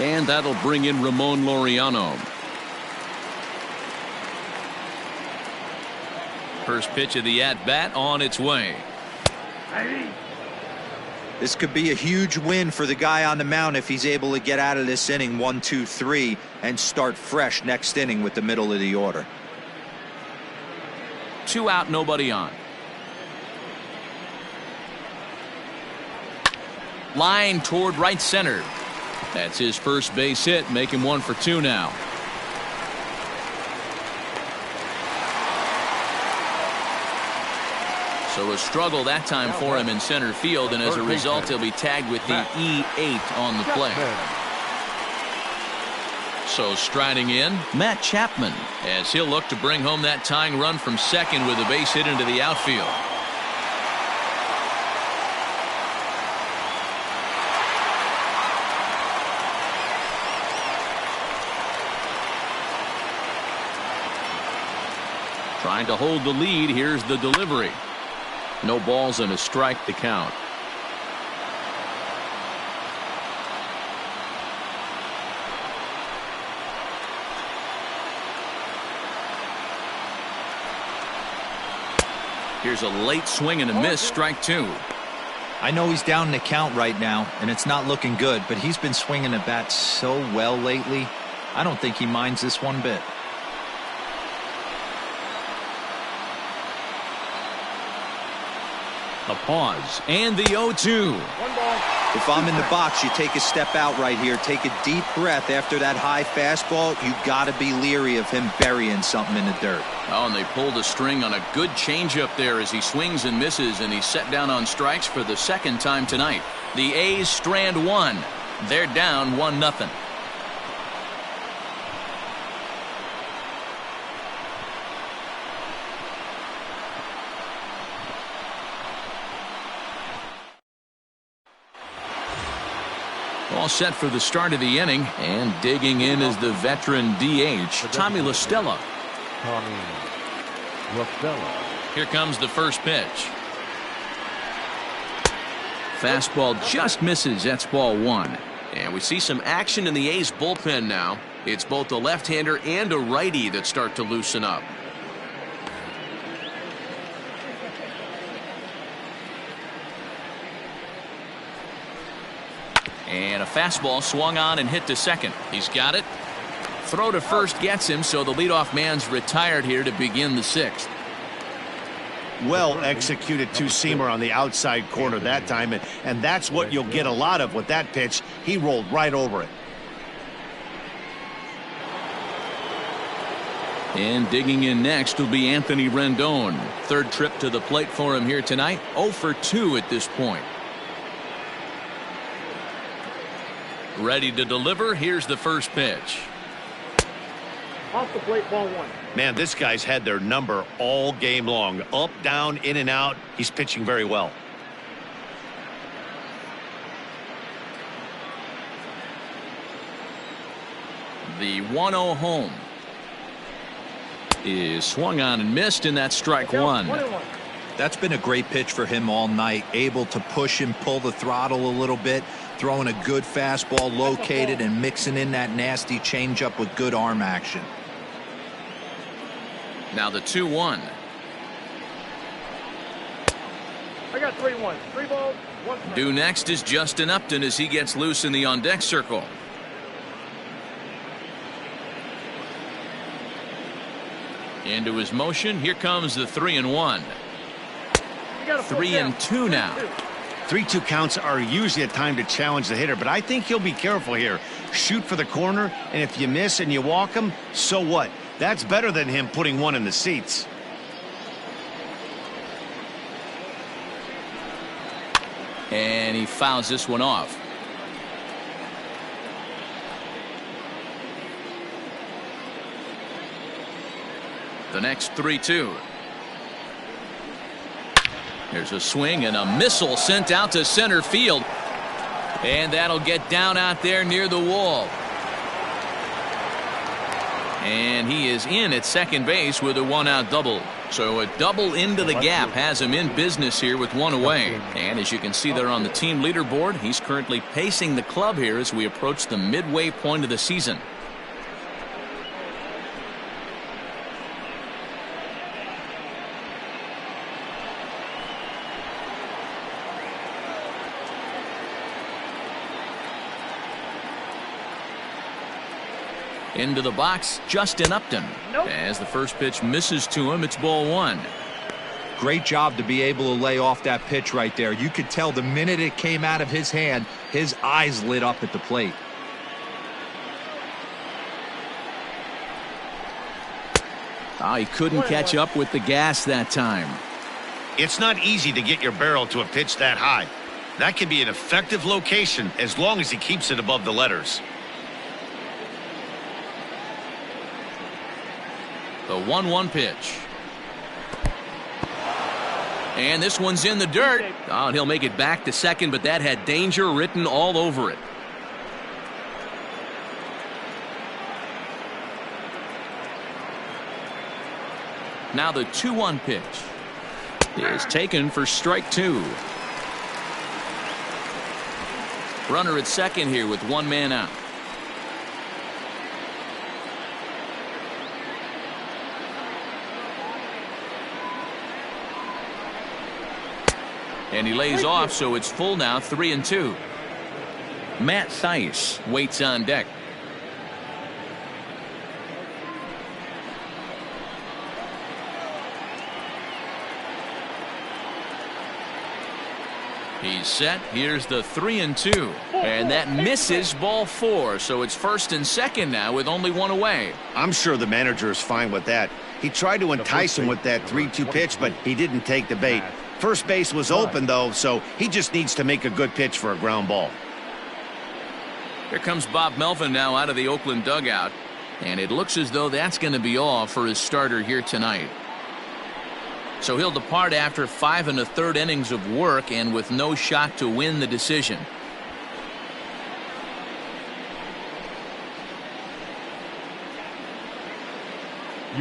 Speaker 1: And that'll bring in Ramon Laureano. First pitch of the at-bat on its way.
Speaker 4: This could be a huge win for the guy on the mound if he's able to get out of this inning 1, 2, 3 and start fresh next inning with the middle of the order.
Speaker 1: 2 out, nobody on. Line toward right center. That's his first base hit, make him 1 for 2 now. So a struggle that time for him in center field, and as a result he'll be tagged with the E8 on the play. So striding in, Matt Chapman, as he'll look to bring home that tying run from second with a base hit into the outfield. Trying to hold the lead. Here's the delivery. No balls and a strike to count. Here's a late swing and a miss, strike 2.
Speaker 4: I know he's down in the count right now, and it's not looking good, but he's been swinging the bat so well lately. I don't think he minds this one bit.
Speaker 1: A pause and the 0-2.
Speaker 4: If I'm in the box, you take a step out right here, take a deep breath after that high fastball. You got to be leery of him burying something in the dirt.
Speaker 1: Oh, and they pulled a string on a good changeup there as he swings and misses, and he's set down on strikes for the second time tonight. The A's strand 1. They're down 1-0. All set for the start of the inning, and digging in is the veteran DH, Tommy La Stella.
Speaker 3: Tommy La Stella.
Speaker 1: Here comes the first pitch. Fastball just misses. That's ball 1. And we see some action in the A's bullpen now. It's both a left-hander and a righty that start to loosen up. And a fastball swung on and hit to second. He's got it. Throw to first gets him, so the leadoff man's retired here to begin the 6th.
Speaker 2: Well executed two-seamer on the outside corner that time, and that's what you'll get a lot of with that pitch. He rolled right over it.
Speaker 1: And digging in next will be Anthony Rendon. Third trip to the plate for him here tonight. 0 for 2 at this point. Ready to deliver. Here's the first pitch.
Speaker 6: Off the plate, ball 1.
Speaker 5: Man, this guy's had their number all game long. Up, down, in and out. He's pitching very well.
Speaker 1: The 1-0 home is swung on and missed, and that's strike 1.
Speaker 4: That's been a great pitch for him all night. Able to push and pull the throttle a little bit, throwing a good fastball located and mixing in that nasty changeup with good arm action.
Speaker 1: Now the 2-1.
Speaker 6: I got 3-1. 3 balls, 1 strike.
Speaker 1: Due next is Justin Upton as he gets loose in the on-deck circle. Into his motion. Here comes the 3-1. 3-2 now.
Speaker 2: 3-2 counts are usually a time to challenge the hitter, but I think he'll be careful here. Shoot for the corner, and if you miss and you walk him, so what? That's better than him putting one in the seats.
Speaker 1: And he fouls this one off. The next 3-2. There's a swing and a missile sent out to center field. And that'll get down out there near the wall. And he is in at second base with a one-out double. So a double into the gap has him in business here with one away. And as you can see there on the team leaderboard, he's currently pacing the club here as we approach the midway point of the season. Into the box, Justin Upton. As the first pitch misses to him, it's ball one.
Speaker 4: Great job to be able to lay off that pitch right there. You could tell the minute it came out of his hand, his eyes lit up at the plate.
Speaker 1: He couldn't catch up with the gas that time.
Speaker 5: It's not easy to get your barrel to a pitch that high. That can be an effective location as long as he keeps it above the letters.
Speaker 1: The 1-1 pitch. And this one's in the dirt. And he'll make it back to second, but that had danger written all over it. Now the 2-1 pitch is taken for strike two. Runner at second here with one man out. And he lays off, so it's full now, 3-2. Matt Thaiss waits on deck. He's set. Here's the 3-2. And that misses ball four, so it's first and second now with only one away.
Speaker 2: I'm sure the manager is fine with that. He tried to entice him with that 3-2 pitch, but he didn't take the bait. First base was open, though, so he just needs to make a good pitch for a ground ball.
Speaker 1: Here comes Bob Melvin now out of the Oakland dugout. And it looks as though that's going to be all for his starter here tonight. So he'll depart after 5 1/3 innings of work and with no shot to win the decision.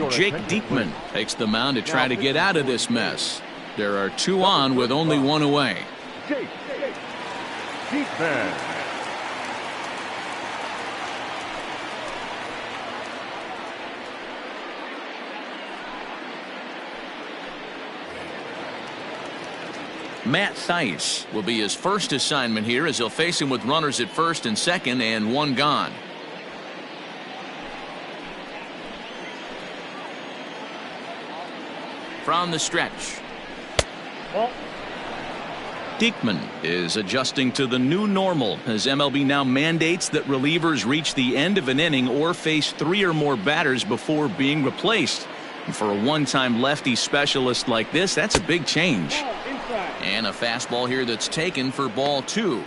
Speaker 1: Jake Diekman takes the mound to try to get out of this mess. There are two on with only one away.
Speaker 3: Jake Diekman.
Speaker 1: Matt Thaiss will be his first assignment here as he'll face him with runners at first and second and one gone. From the stretch. Diekman is adjusting to the new normal as MLB now mandates that relievers reach the end of an inning or face 3 or more batters before being replaced. And for a one-time lefty specialist like this, that's a big change. And a fastball here that's taken for ball two.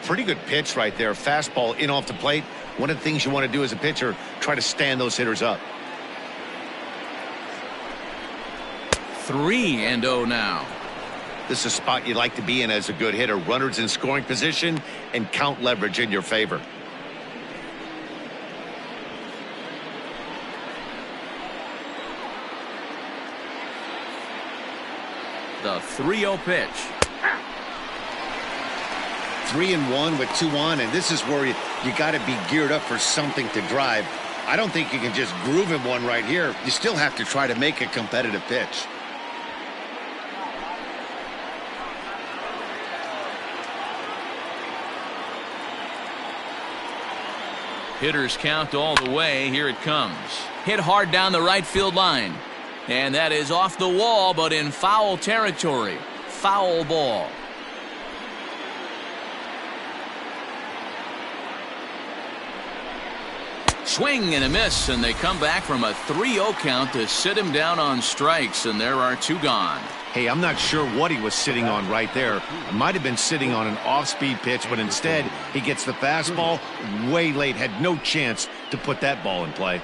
Speaker 5: Pretty good pitch right there. Fastball in off the plate. One of the things you want to do as a pitcher, try to stand those hitters up.
Speaker 1: 3-0 now.
Speaker 5: This is a spot you like to be in as a good hitter. Runners in scoring position and count leverage in your favor.
Speaker 1: The 3-0 pitch.
Speaker 2: 3-1 with 2 on, and this is where you got to be geared up for something to drive. I don't think you can just groove him one right here. You still have to try to make a competitive pitch.
Speaker 1: Hitters count all the way. Here it comes. Hit hard down the right field line. And that is off the wall, but in foul territory. Foul ball. Swing and a miss, and they come back from a 3-0 count to sit him down on strikes, and there are 2 gone.
Speaker 2: Hey, I'm not sure what he was sitting on right there. It might have been sitting on an off-speed pitch, but instead he gets the fastball way late. Had no chance to put that ball in play.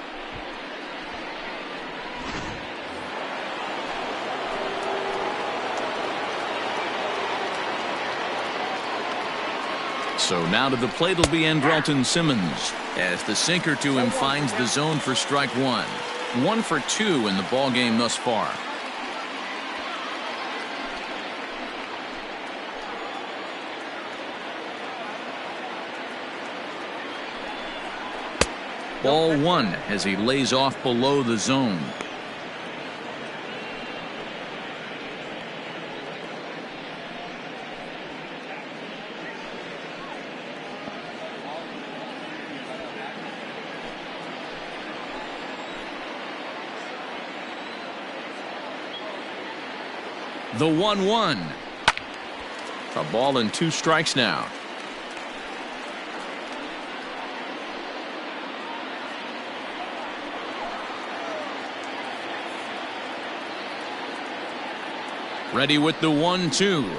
Speaker 1: So now to the plate will be Andrelton Simmons as the sinker to him finds the zone for strike 1. 1 for 2 in the ball game thus far. Ball 1 as he lays off below the zone. The 1-1. A ball and 2 strikes now. Ready with the 1-2.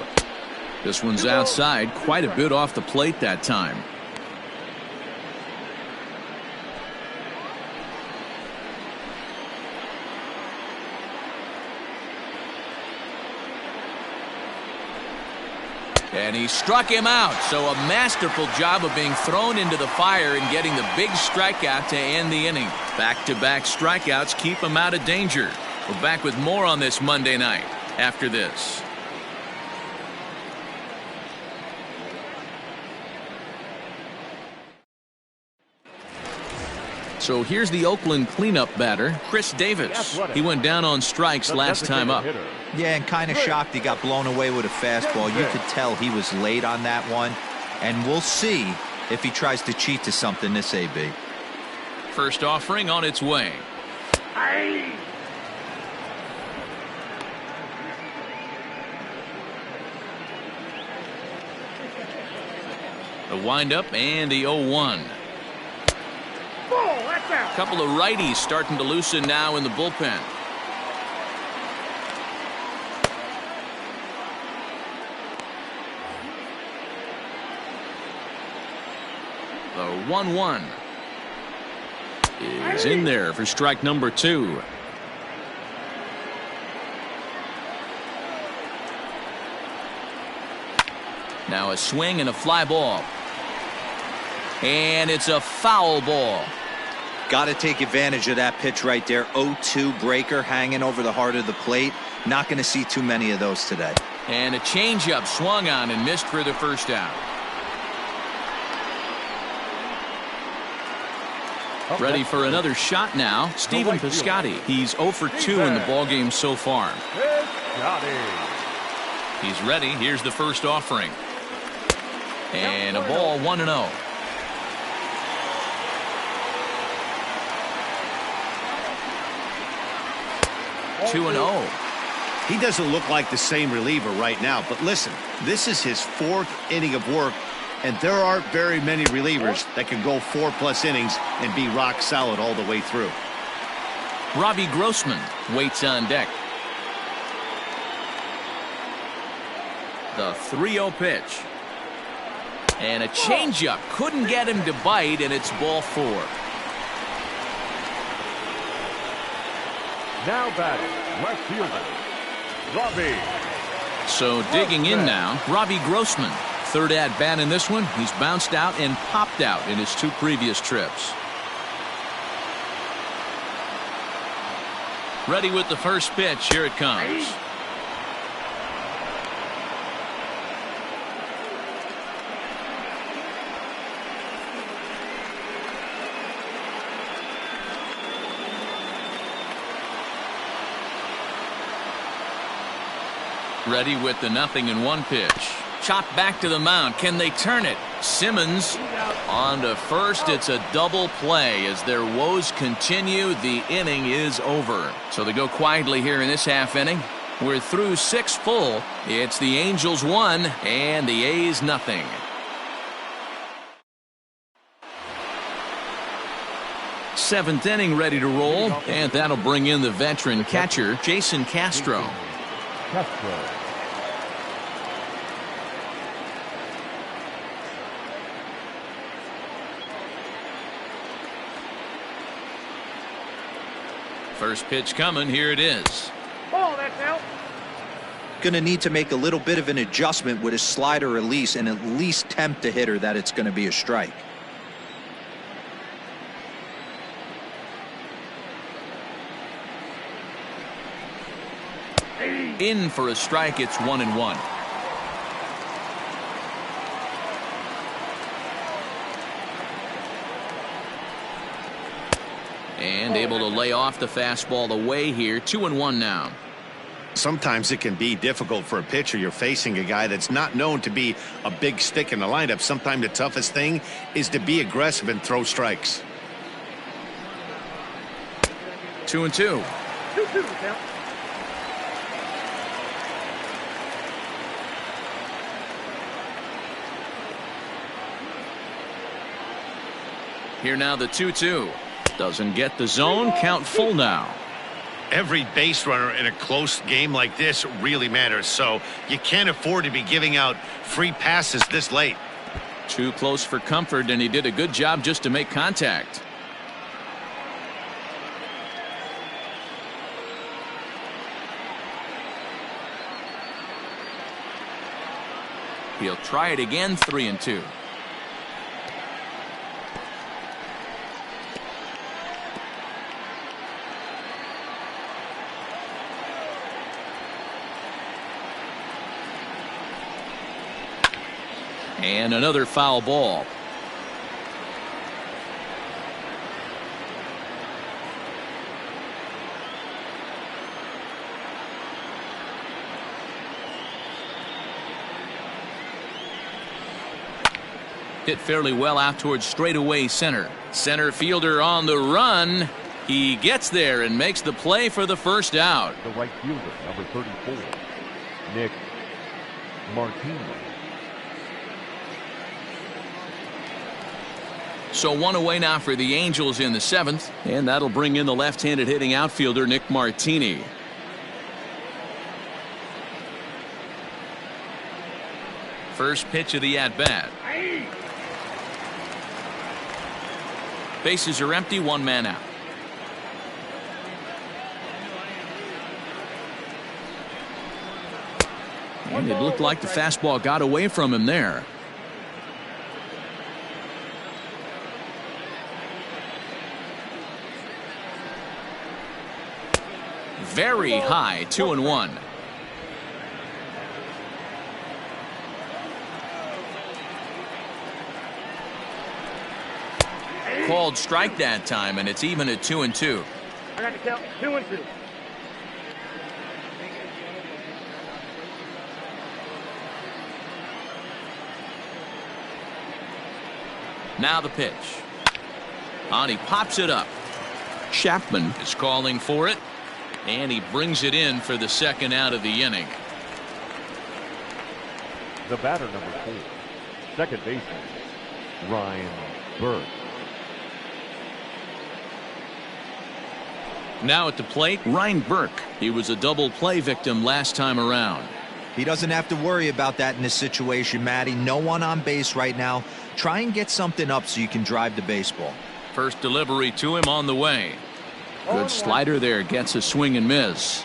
Speaker 1: This one's outside, quite a bit off the plate that time. And he struck him out, so a masterful job of being thrown into the fire and getting the big strikeout to end the inning. Back-to-back strikeouts keep him out of danger. We're back with more on this Monday night after this. So here's the Oakland cleanup batter, Chris Davis. He went down on strikes last time up.
Speaker 4: Yeah, and kind of shocked he got blown away with a fastball. You could tell he was late on that one. And we'll see if he tries to cheat to something this AB.
Speaker 1: First offering on its way. The windup and the 0-1. A couple of righties starting to loosen now in the bullpen. The 1-1 is in there for strike number 2. Now a swing and a fly ball. And it's a foul ball.
Speaker 4: Got to take advantage of that pitch right there. 0-2 breaker hanging over the heart of the plate. Not going to see too many of those today.
Speaker 1: And a changeup swung on and missed for the first out. Ready for another shot now. Stephen Piscotty. He's 0 for 2 in the ballgame so far. He's ready. Here's the first offering. And a ball 1-0. 2-0.
Speaker 2: He doesn't look like the same reliever right now, but listen, this is his 4th inning of work, and there aren't very many relievers that can go 4+ innings and be rock solid all the way through.
Speaker 1: Robbie Grossman waits on deck. The 3-0 pitch. And a changeup couldn't get him to bite, and it's ball 4.
Speaker 3: Now batting, left fielder, Robbie.
Speaker 1: So digging in now, Robbie Grossman. 3rd at bat in this one. He's bounced out and popped out in his 2 previous trips. Ready with the first pitch. Here it comes. Ready with the 0-1 pitch. Chopped back to the mound. Can they turn it? Simmons on to first. It's a double play as their woes continue. The inning is over. So they go quietly here in this half inning. We're through 6 full. It's the Angels 1 and the A's nothing. Seventh inning ready to roll, and that'll bring in the veteran catcher, Jason Castro. First pitch coming. Here it is.
Speaker 6: Ball, that's out.
Speaker 4: Going to need to make a little bit of an adjustment with his slider release and at least tempt the hitter that it's going to be a strike.
Speaker 1: In for a strike. It's 1-1. And able to lay off the fastball away here. 2-1 now.
Speaker 2: Sometimes it can be difficult for a pitcher. You're facing a guy that's not known to be a big stick in the lineup. Sometimes the toughest thing is to be aggressive and throw strikes.
Speaker 1: 2-2.
Speaker 6: 2-2 count.
Speaker 1: Here now the 2-2. Doesn't get the zone. Count full now.
Speaker 5: Every base runner in a close game like this really matters, so you can't afford to be giving out free passes this late.
Speaker 1: Too close for comfort, and he did a good job just to make contact. He'll try it again. 3-2. And another foul ball. Hit fairly well out towards straightaway center. Center fielder on the run. He gets there and makes the play for the first out.
Speaker 3: The right fielder, number 34, Nick Martinez.
Speaker 1: So one away now for the Angels in the 7th, and that'll bring in the left-handed hitting outfielder Nick Martini. First pitch of the at-bat. Bases are empty, 1 man out. And it looked like the fastball got away from him there. Very high. 2-1. Called strike that time, and it's even at 2-2.
Speaker 6: I got to count 2-2.
Speaker 1: Now the pitch. And he pops it up. Chapman is calling for it. And he brings it in for the second out of the inning.
Speaker 3: The batter, number 4, second baseman, Ryan Burke.
Speaker 1: Now at the plate, Ryan Burke. He was a double play victim last time around.
Speaker 4: He doesn't have to worry about that in this situation, Matty. No one on base right now. Try and get something up so you can drive the baseball.
Speaker 1: First delivery to him on the way. Good slider there, gets a swing and miss.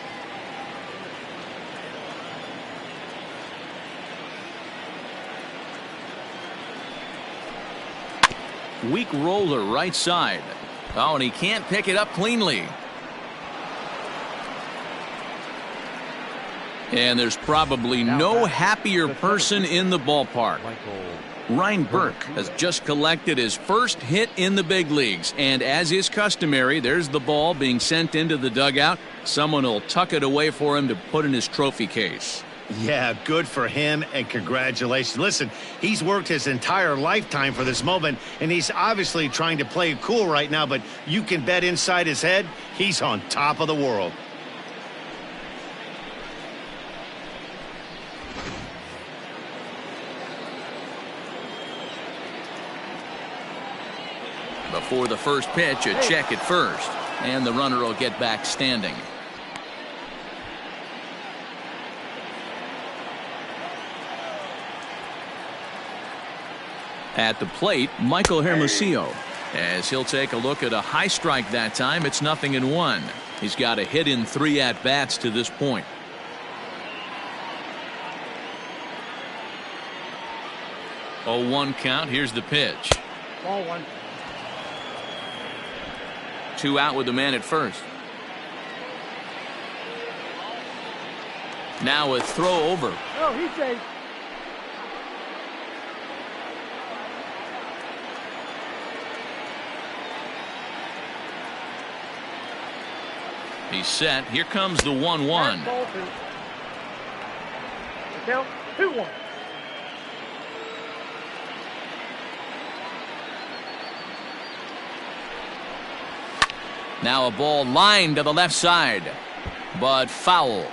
Speaker 1: Weak roller right side. Oh, and he can't pick it up cleanly. And there's probably no happier person in the ballpark. Ryan Burke has just collected his first hit in the big leagues, and as is customary, there's the ball being sent into the dugout. Someone will tuck it away for him to put in his trophy case.
Speaker 2: Yeah, good for him, and congratulations. Listen, he's worked his entire lifetime for this moment, and he's obviously trying to play it cool right now, but you can bet inside his head, he's on top of the world.
Speaker 1: Before the first pitch, a check at first, and the runner will get back standing. At the plate, Michael Hermosillo, as he'll take a look at a high strike that time. It's 0-1. He's got a hit in 3 at-bats to this point. Oh, 1 count. Here's the pitch.
Speaker 6: Ball 1.
Speaker 1: 2 out with the man at first. Now a throw over.
Speaker 6: No, he's safe.
Speaker 1: He's set. Here comes the 1-1.
Speaker 6: Ball 2. The count 2-1.
Speaker 1: Now a ball lined to the left side, but foul.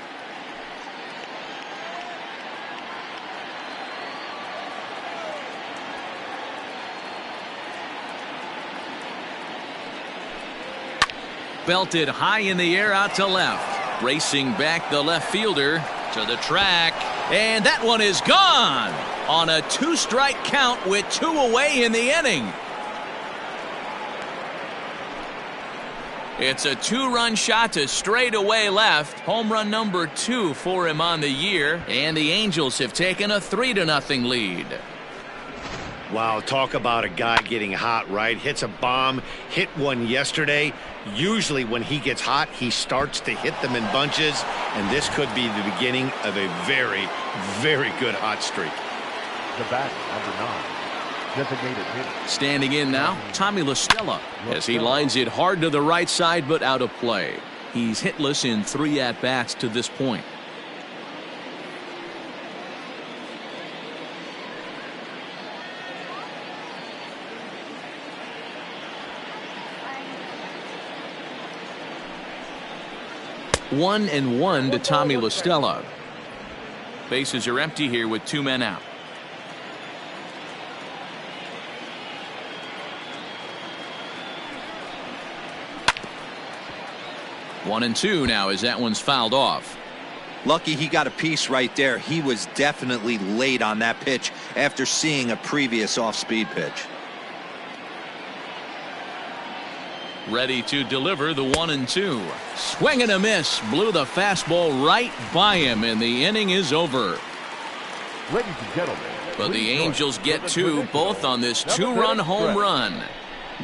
Speaker 1: Belted high in the air out to left. Racing back the left fielder to the track. And that one is gone on a 2-strike count with 2 away in the inning. It's a 2-run shot to straightaway left. Home run number 2 for him on the year. And the Angels have taken a 3-0 lead.
Speaker 2: Wow, talk about a guy getting hot, right? Hits a bomb, hit one yesterday. Usually when he gets hot, he starts to hit them in bunches, and this could be the beginning of a very, very good hot streak.
Speaker 3: The bat, number 9, designated hitter.
Speaker 1: Standing in now, Tommy La Stella, as he lines it hard to the right side but out of play. He's hitless in 3 at-bats to this point. One and 1 to Tommy La Stella. Bases are empty here with 2 men out. One and 2 now as that one's fouled off.
Speaker 4: Lucky he got a piece right there. He was definitely late on that pitch after seeing a previous off-speed pitch.
Speaker 1: Ready to deliver the 1 and 2. Swing and a miss. Blew the fastball right by him, and the inning is over.
Speaker 3: Ladies and gentlemen.
Speaker 1: But the Angels get 2, both on this 2-run home run.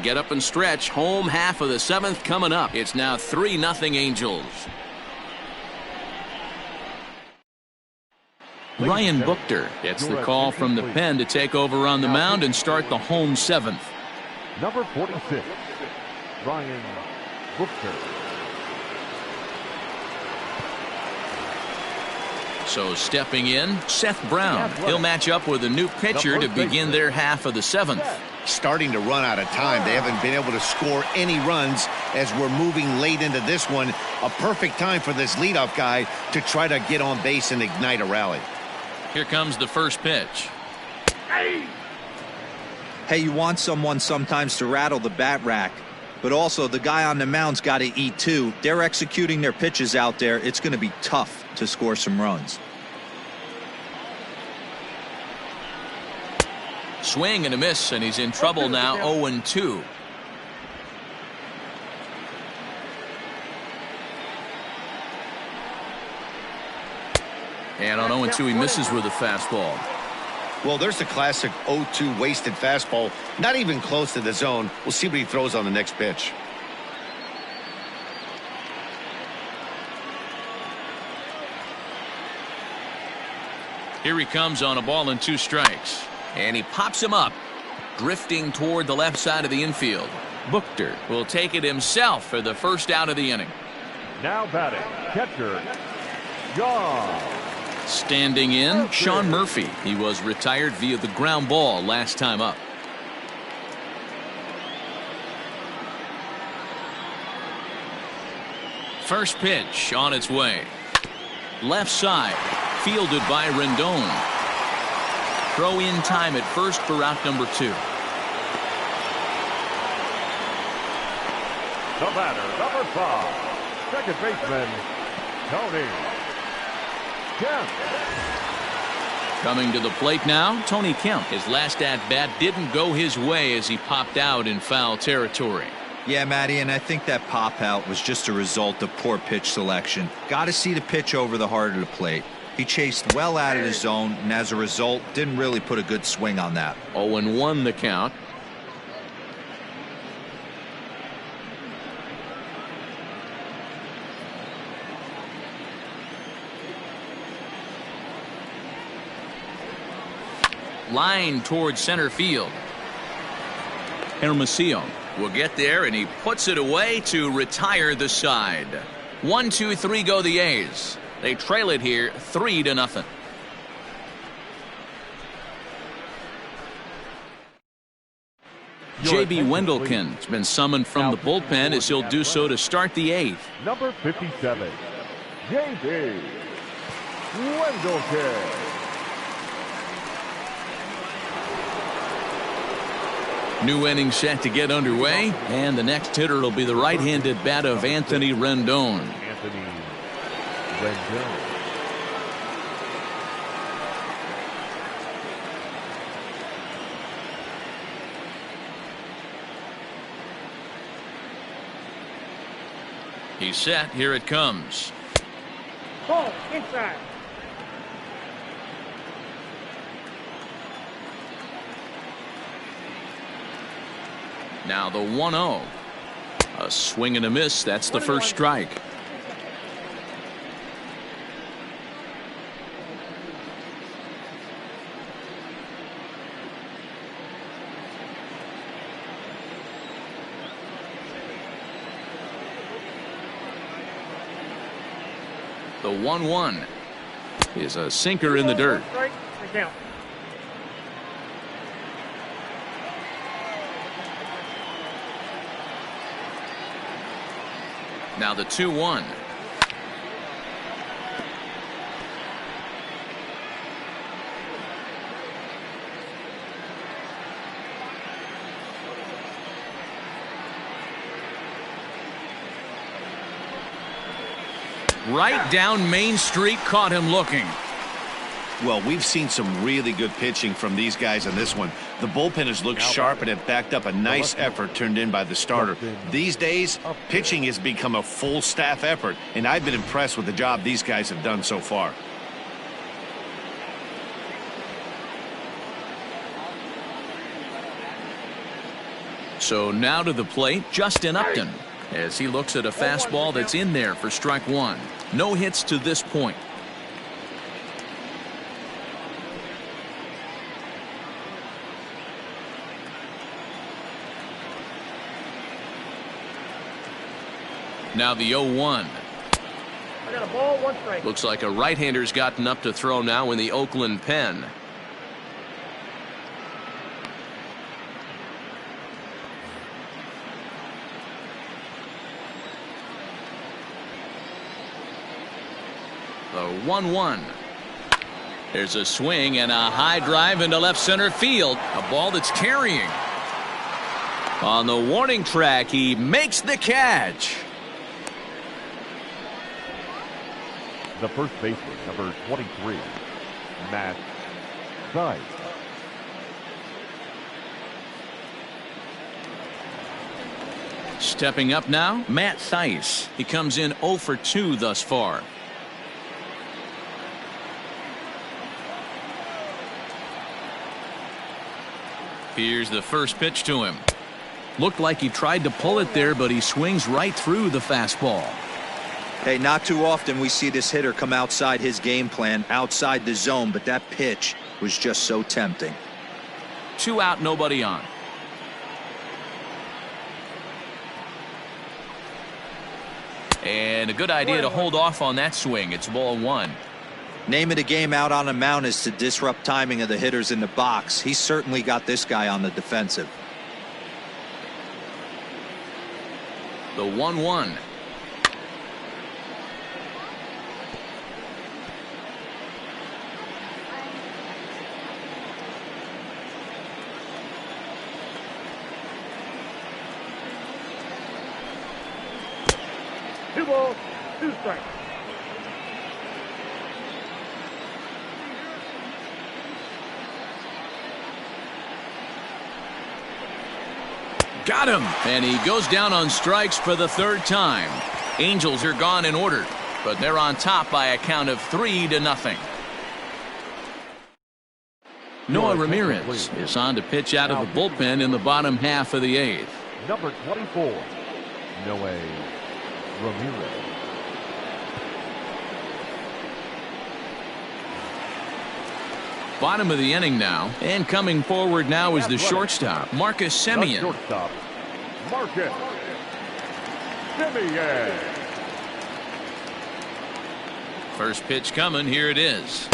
Speaker 1: Get up and stretch. Home half of the 7th coming up. It's now 3-0 Angels. Ryan Buchter gets the call from the pen to take over on the mound and start the home 7th.
Speaker 3: Number 46. Ryan Buchter.
Speaker 1: So stepping in, Seth Brown. He'll match up with a new pitcher to begin their half of the 7th.
Speaker 2: Starting to run out of time. They haven't been able to score any runs as we're moving late into this one. A perfect time for this leadoff guy to try to get on base and ignite a rally.
Speaker 1: Here comes the first pitch.
Speaker 4: Hey, you want someone sometimes to rattle the bat rack, but also the guy on the mound's got to eat too. They're executing their pitches out there. It's going to be tough to score some runs.
Speaker 1: Swing and a miss, and he's in trouble now. 0-2. And on 0-2 he misses with a fastball.
Speaker 2: Well, there's the classic 0-2 wasted fastball. Not even close to the zone. We'll see what he throws on the next pitch.
Speaker 1: Here he comes on a ball and 2 strikes. And he pops him up, drifting toward the left side of the infield. Buchter will take it himself for the first out of the inning.
Speaker 3: Now batting, catcher, John.
Speaker 1: Standing in, Sean Murphy. He was retired via the ground ball last time up. First pitch on its way. Left side, fielded by Rendon. Throw in time at first for out number 2.
Speaker 3: The batter, number 5, second baseman, Tony Kemp.
Speaker 1: Coming to the plate now, Tony Kemp. His last at-bat didn't go his way as he popped out in foul territory.
Speaker 4: Yeah, Matty, and I think that pop out was just a result of poor pitch selection. Got to see the pitch over the heart of the plate. He chased well out of the zone, and as a result, didn't really put a good swing on that.
Speaker 1: 0-1 the count. Line towards center field. Hermosillo will get there, and he puts it away to retire the side. 1, 2, 3 go the A's. They trail it here 3-0. J.B. Wendelken has been summoned from the bullpen as he'll do so to start the 8th.
Speaker 3: Number 57, J.B. Wendelken.
Speaker 1: New inning set to get underway, and the next hitter will be the right-handed bat of Anthony Rendon.
Speaker 3: Anthony Rendon.
Speaker 1: He's set. Here it comes.
Speaker 6: Ball inside.
Speaker 1: Now the 1-0. A swing and a miss. That's the first strike. The 1-1 is a sinker in the dirt. Now the 2-1. Right down Main Street, caught him looking.
Speaker 2: Well, we've seen some really good pitching from these guys on this one. The bullpen has looked sharp and have backed up a nice effort turned in by the starter. These days, pitching has become a full staff effort, and I've been impressed with the job these guys have done so far.
Speaker 1: So now to the plate, Justin Upton, as he looks at a fastball that's in there for strike 1. No hits to this point. Now the 0-1.
Speaker 6: I got a ball, 1 strike.
Speaker 1: Looks like a right-hander's gotten up to throw now in the Oakland pen. The 1-1. There's a swing and a high drive into left center field. A ball that's carrying. On the warning track, he makes the catch.
Speaker 3: The first baseman, number 23, Matt Thaiss.
Speaker 1: Stepping up now, Matt Thaiss. He comes in 0 for 2 thus far. Here's the first pitch to him. Looked like he tried to pull it there, but he swings right through the fastball.
Speaker 4: Hey, not too often we see this hitter come outside his game plan, outside the zone, but that pitch was just so tempting.
Speaker 1: 2 out, nobody on. And a good idea to hold off on that swing. It's ball 1.
Speaker 4: Name of the game out on the mound is to disrupt timing of the hitters in the box. He's certainly got this guy on the defensive.
Speaker 1: The 1-1.
Speaker 6: Two balls, two strikes.
Speaker 1: Got him. And he goes down on strikes for the third time. Angels are gone in order, but they're on top by a count of 3-0. Noah Ramirez is on to pitch out of the bullpen in the bottom half of the 8th.
Speaker 3: Number 24, Noah Ramirez.
Speaker 1: Bottom of the inning now, and coming forward now is the shortstop, Marcus Semien.
Speaker 3: Shortstop, Marcus Semien.
Speaker 1: First pitch coming, here it is.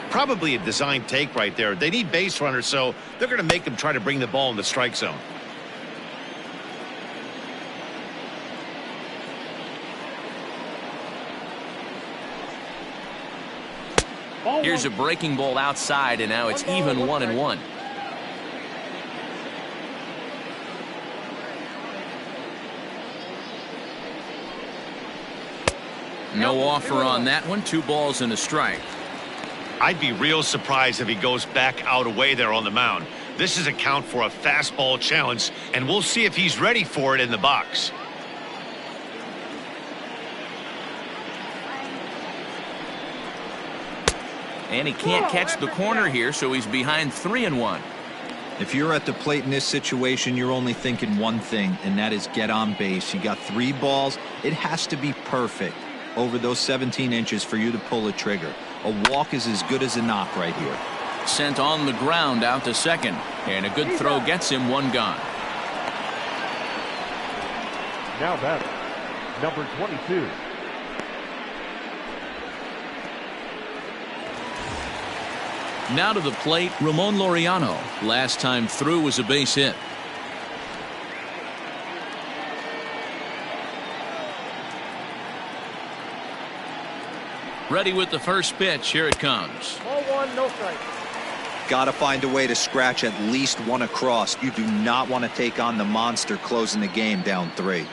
Speaker 5: Probably a design take right there. They need base runners, so they're going to make them try to bring the ball in the strike zone.
Speaker 1: Here's a breaking ball outside, and now it's even 1-1. No offer on that one. 2 balls and a strike.
Speaker 5: I'd be real surprised if he goes back out away there on the mound. This is a count for a fastball challenge, and we'll see if he's ready for it in the box.
Speaker 1: And he can't catch the corner here, so he's behind 3-1.
Speaker 4: If you're at the plate in this situation, you're only thinking one thing, and that is get on base. You got 3 balls. It has to be perfect over those 17 inches for you to pull a trigger. A walk is as good as a knock right here.
Speaker 1: Sent on the ground out to second, and a good throw gets him 1 gone.
Speaker 3: Now batter, number 22.
Speaker 1: Now to the plate, Ramon Laureano. Last time through was a base hit. Ready with the first pitch. Here it comes.
Speaker 6: Ball 1, no strike.
Speaker 4: Got to find a way to scratch at least 1 across. You do not want to take on the monster closing the game down 3.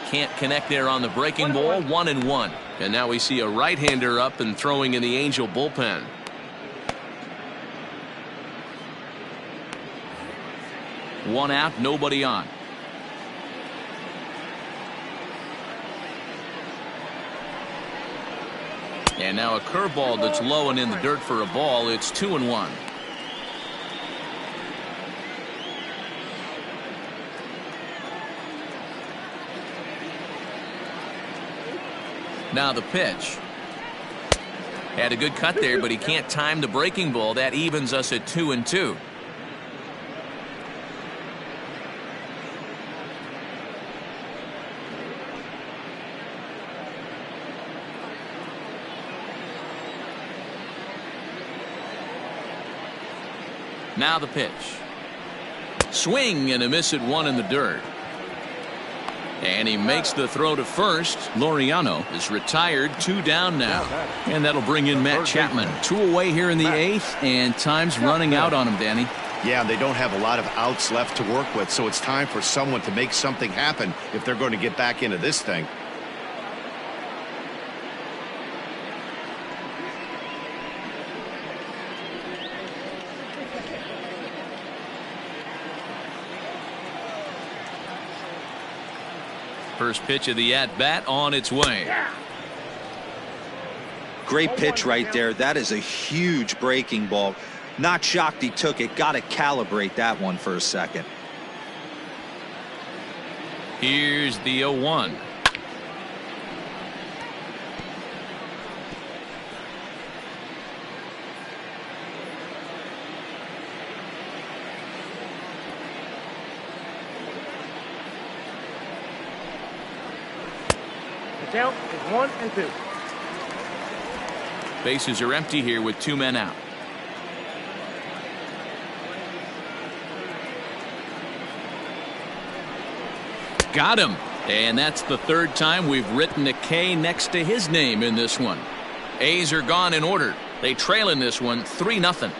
Speaker 1: Can't connect there on the breaking ball. 1-1. And now we see a right-hander up and throwing in the Angel bullpen. One out, nobody on. And now a curveball that's low and in the dirt for a ball. It's 2-1. Now the pitch. Had a good cut there, but he can't time the breaking ball. That evens us at 2-2. Now the pitch. Swing and a miss at 1 in the dirt. And he makes the throw to first. Laureano is retired. 2 down now. And that'll bring in Matt Chapman. 2 away here in the 8th, and time's running out on him, Danny.
Speaker 2: Yeah, they don't have a lot of outs left to work with, so it's time for someone to make something happen if they're going to get back into this thing.
Speaker 1: First pitch of the at-bat on its way.
Speaker 4: Great pitch right there. That is a huge breaking ball. Not shocked he took it. Got to calibrate that one for a second.
Speaker 1: Here's the 0-1.
Speaker 6: count is 1 and 2.
Speaker 1: Bases are empty here with 2 men out. Got him. And that's the 3rd time we've written a K next to his name in this one. A's are gone in order. They trail in this one 3-0.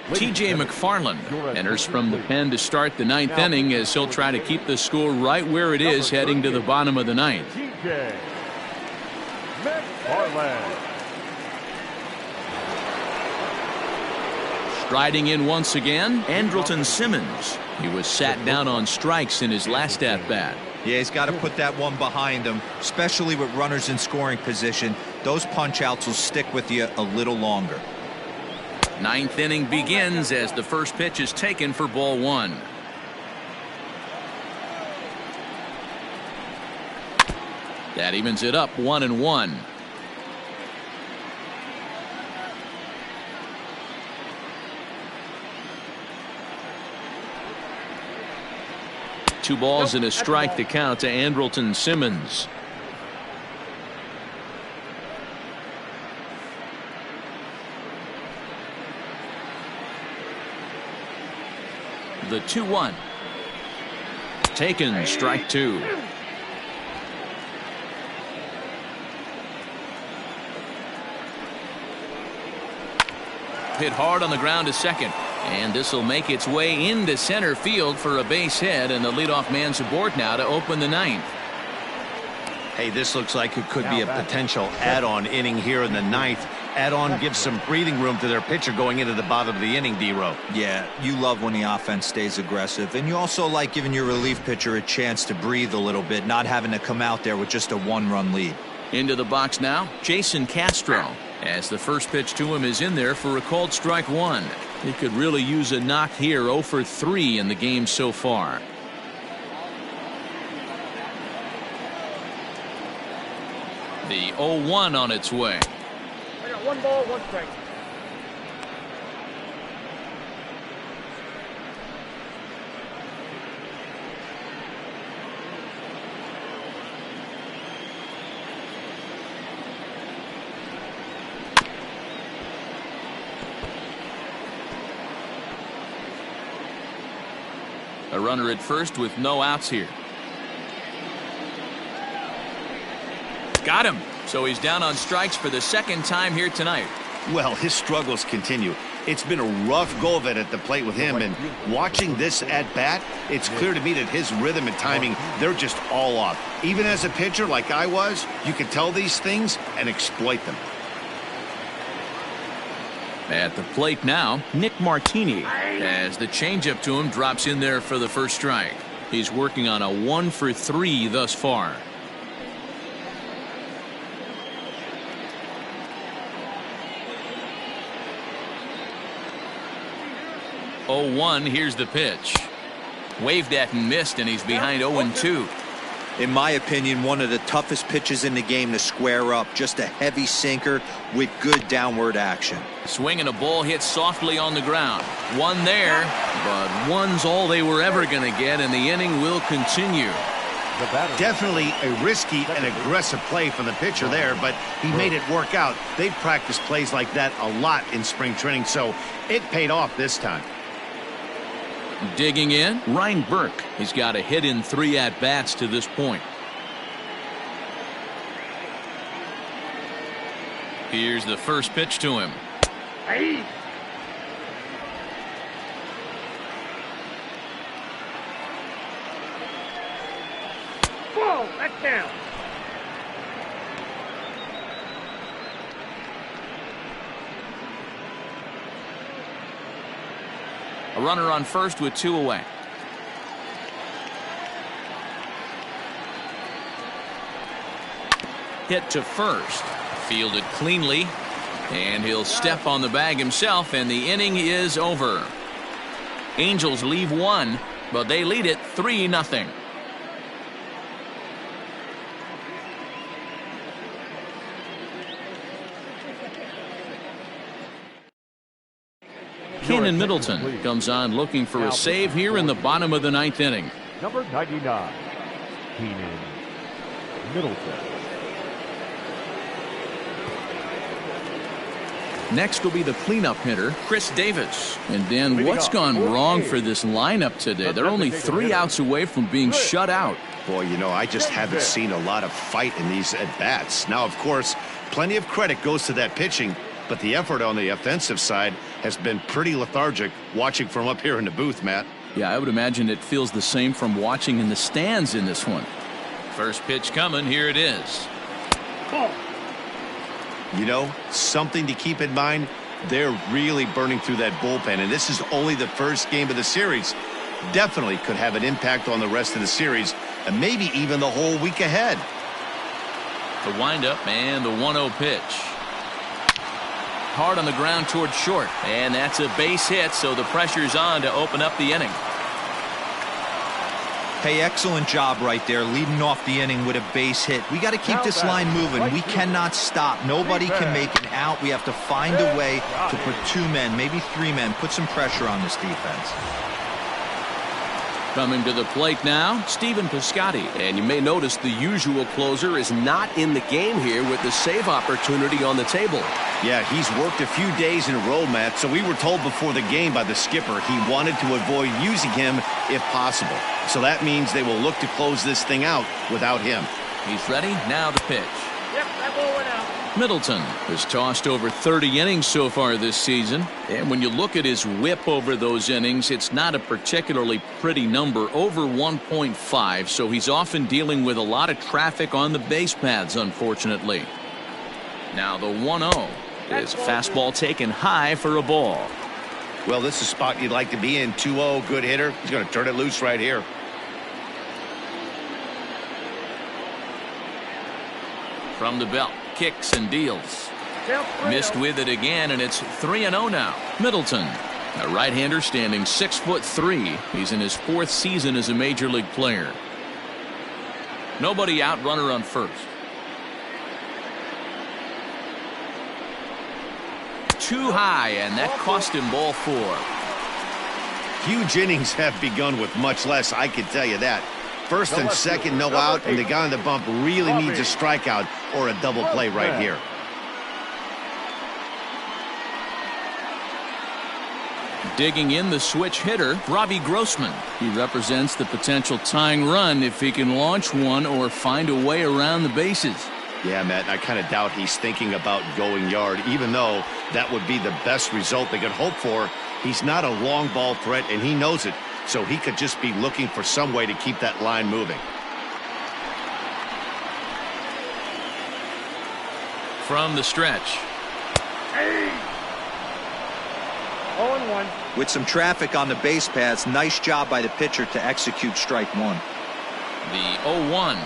Speaker 1: TJ McFarland enters from the pen to start the 9th inning as he'll try to keep the score right where it is heading to the bottom of the 9th.
Speaker 3: TJ McFarland.
Speaker 1: Striding in once again, Andrelton Simmons. He was sat down on strikes in his last at-bat.
Speaker 4: Yeah, he's got to put that one behind him, especially with runners in scoring position. Those punch-outs will stick with you a little longer.
Speaker 1: 9th inning begins as the first pitch is taken for ball 1. That evens it up 1-1. Two balls and a strike to count to Andrelton Simmons. The 2-1. Taken, strike 2. Hit hard on the ground to second. And this will make its way into center field for a base hit, and the leadoff man's aboard now to open the 9th.
Speaker 2: Hey, this looks like it could be a potential add-on inning here in the 9th. Add-on gives some breathing room to their pitcher going into the bottom of the inning, D-Row.
Speaker 4: Yeah, you love when the offense stays aggressive, and you also like giving your relief pitcher a chance to breathe a little bit, not having to come out there with just a 1-run lead.
Speaker 1: Into the box now, Jason Castro, as the first pitch to him is in there for a called strike 1. He could really use a knock here. 0 for 3 in the game so far. The 0-1 on its way.
Speaker 6: I got 1 ball, 1 strike.
Speaker 1: A runner at first with no outs here. Got him. So he's down on strikes for the 2nd time here tonight.
Speaker 2: Well, his struggles continue. It's been a rough go of it at the plate with him, and watching this at-bat, it's clear to me that his rhythm and timing, they're just all off. Even as a pitcher like I was, you can tell these things and exploit them.
Speaker 1: At the plate now, Nick Martini, as the changeup to him drops in there for the first strike. He's working on a 1 for 3 thus far. Oh, 1, here's the pitch. Waved at and missed, and he's behind 0-2.
Speaker 4: In my opinion, one of the toughest pitches in the game to square up. Just a heavy sinker with good downward action.
Speaker 1: Swing and a ball hit softly on the ground. 1 there, but 1's all they were ever going to get, and the inning will continue.
Speaker 2: Definitely a risky and aggressive play from the pitcher there, but he made it work out. They've practiced plays like that a lot in spring training, so it paid off this time.
Speaker 1: Digging in, Ryan Burke. He's got a hit in 3 at-bats to this point. Here's the first pitch to him.
Speaker 6: Hey. Whoa, that's down.
Speaker 1: A runner on first with 2 away. Hit to first. Fielded cleanly. And he'll step on the bag himself, and the inning is over. Angels leave 1, but they lead it 3-0. Keenan Middleton comes on looking for a save here in the bottom of the 9th inning.
Speaker 3: Number 99, Keenan Middleton.
Speaker 1: Next will be the cleanup hitter, Chris Davis. And Dan, what's gone wrong for this lineup today? They're only 3 outs away from being shut out.
Speaker 2: Boy, you know, I just haven't seen a lot of fight in these at-bats. Now, of course, plenty of credit goes to that pitching, but the effort on the offensive side has been pretty lethargic watching from up here in the booth, Matt.
Speaker 1: Yeah, I would imagine it feels the same from watching in the stands in this one. First pitch coming, here it is.
Speaker 2: You know, something to keep in mind, they're really burning through that bullpen, and this is only the first game of the series. Definitely could have an impact on the rest of the series, and maybe even the whole week ahead.
Speaker 1: The windup and the 1-0 pitch. Hard on the ground towards short, and that's a base hit, so the pressure's on to open up the inning.
Speaker 4: Hey, excellent job right there, leading off the inning with a base hit. We got to keep this line moving. We cannot stop. Nobody can make an out. We have to find a way to put 2 men, maybe 3 men, put some pressure on this defense.
Speaker 1: Coming to the plate now, Stephen Piscotty.
Speaker 7: And you may notice the usual closer is not in the game here with the save opportunity on the table.
Speaker 2: Yeah, he's worked a few days in a row, Matt, so we were told before the game by the skipper he wanted to avoid using him if possible. So that means they will look to close this thing out without him.
Speaker 1: He's ready. Now the pitch.
Speaker 6: Yep, that ball went out.
Speaker 1: Middleton has tossed over 30 innings so far this season. And when you look at his whip over those innings, it's not a particularly pretty number, over 1.5. So he's often dealing with a lot of traffic on the base paths, unfortunately. Now the 1-0 is a fastball taken high for a ball.
Speaker 2: Well, this is a spot you'd like to be in. 2-0, good hitter. He's going to turn it loose right here.
Speaker 1: From the belt, kicks and deals. Missed with it again, and it's 3-0 now. Middleton, a right-hander standing 6'3". He's in his 4th season as a major league player. Nobody out, runner on first. Too high, and that cost him ball 4.
Speaker 2: Huge innings have begun with much less, I can tell you that. First and second, no out, and the guy on the bump really needs a strikeout or a double play right here.
Speaker 1: Digging in the switch hitter, Robbie Grossman. He represents the potential tying run if he can launch one or find a way around the bases.
Speaker 2: Yeah, Matt, I kind of doubt he's thinking about going yard, even though that would be the best result they could hope for. He's not a long ball threat, and he knows it, so he could just be looking for some way to keep that line moving.
Speaker 1: From the stretch.
Speaker 6: 0-1.
Speaker 4: With some traffic on the base paths, nice job by the pitcher to execute strike 1.
Speaker 1: The 0-1.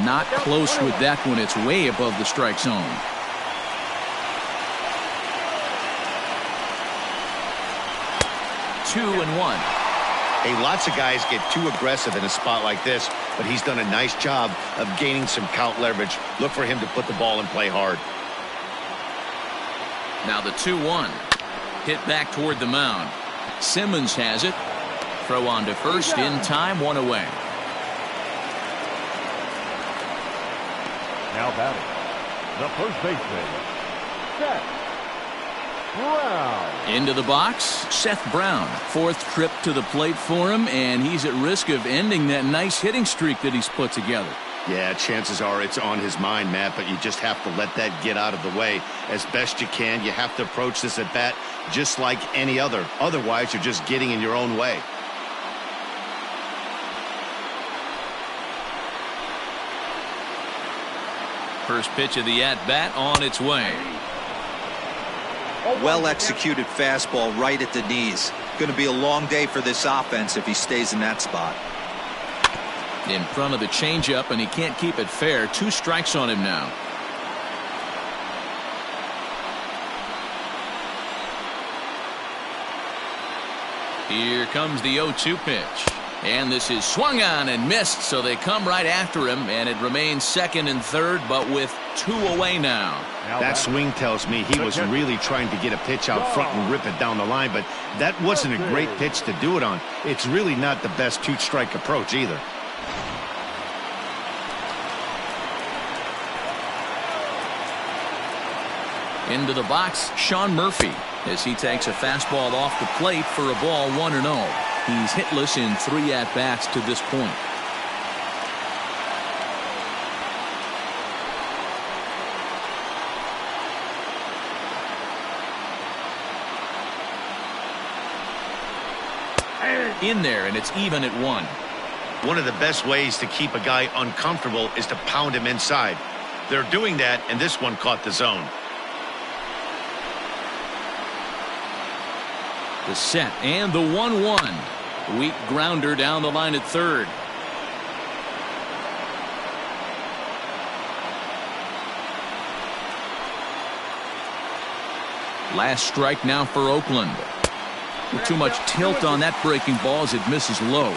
Speaker 1: Not close with that one. It's way above the strike zone. Two and 1.
Speaker 2: Hey, lots of guys get too aggressive in a spot like this, but he's done a nice job of gaining some count leverage. Look for him to put the ball and play hard.
Speaker 1: Now the 2-1. Hit back toward the mound. Simmons has it. Throw on to first in time, 1 away.
Speaker 3: Now batting, the first baseman, Seth Brown.
Speaker 1: Into the box, Seth Brown. 4th trip to the plate for him, and he's at risk of ending that nice hitting streak that he's put together.
Speaker 2: Yeah, chances are it's on his mind, Matt, but you just have to let that get out of the way as best you can. You have to approach this at bat just like any other. Otherwise, you're just getting in your own way.
Speaker 1: First pitch of the at-bat on its way.
Speaker 4: Well executed fastball right at the knees. Going to be a long day for this offense if he stays in that spot.
Speaker 1: In front of the changeup, and he can't keep it fair. 2 strikes on him now. Here comes the 0-2 pitch. And this is swung on and missed, so they come right after him, and it remains second and third, but with 2 away now.
Speaker 2: That swing tells me he was really trying to get a pitch out front and rip it down the line, but that wasn't a great pitch to do it on. It's really not the best 2-strike approach either.
Speaker 1: Into the box, Sean Murphy, as he takes a fastball off the plate for a ball 1-0. He's hitless in 3 at-bats to this point. In there, and it's even at 1.
Speaker 5: One of the best ways to keep a guy uncomfortable is to pound him inside. They're doing that, and this one caught the zone.
Speaker 1: The set and the 1-1. Weak grounder down the line at third. Last strike now for Oakland. With too much tilt on that breaking ball as it misses low.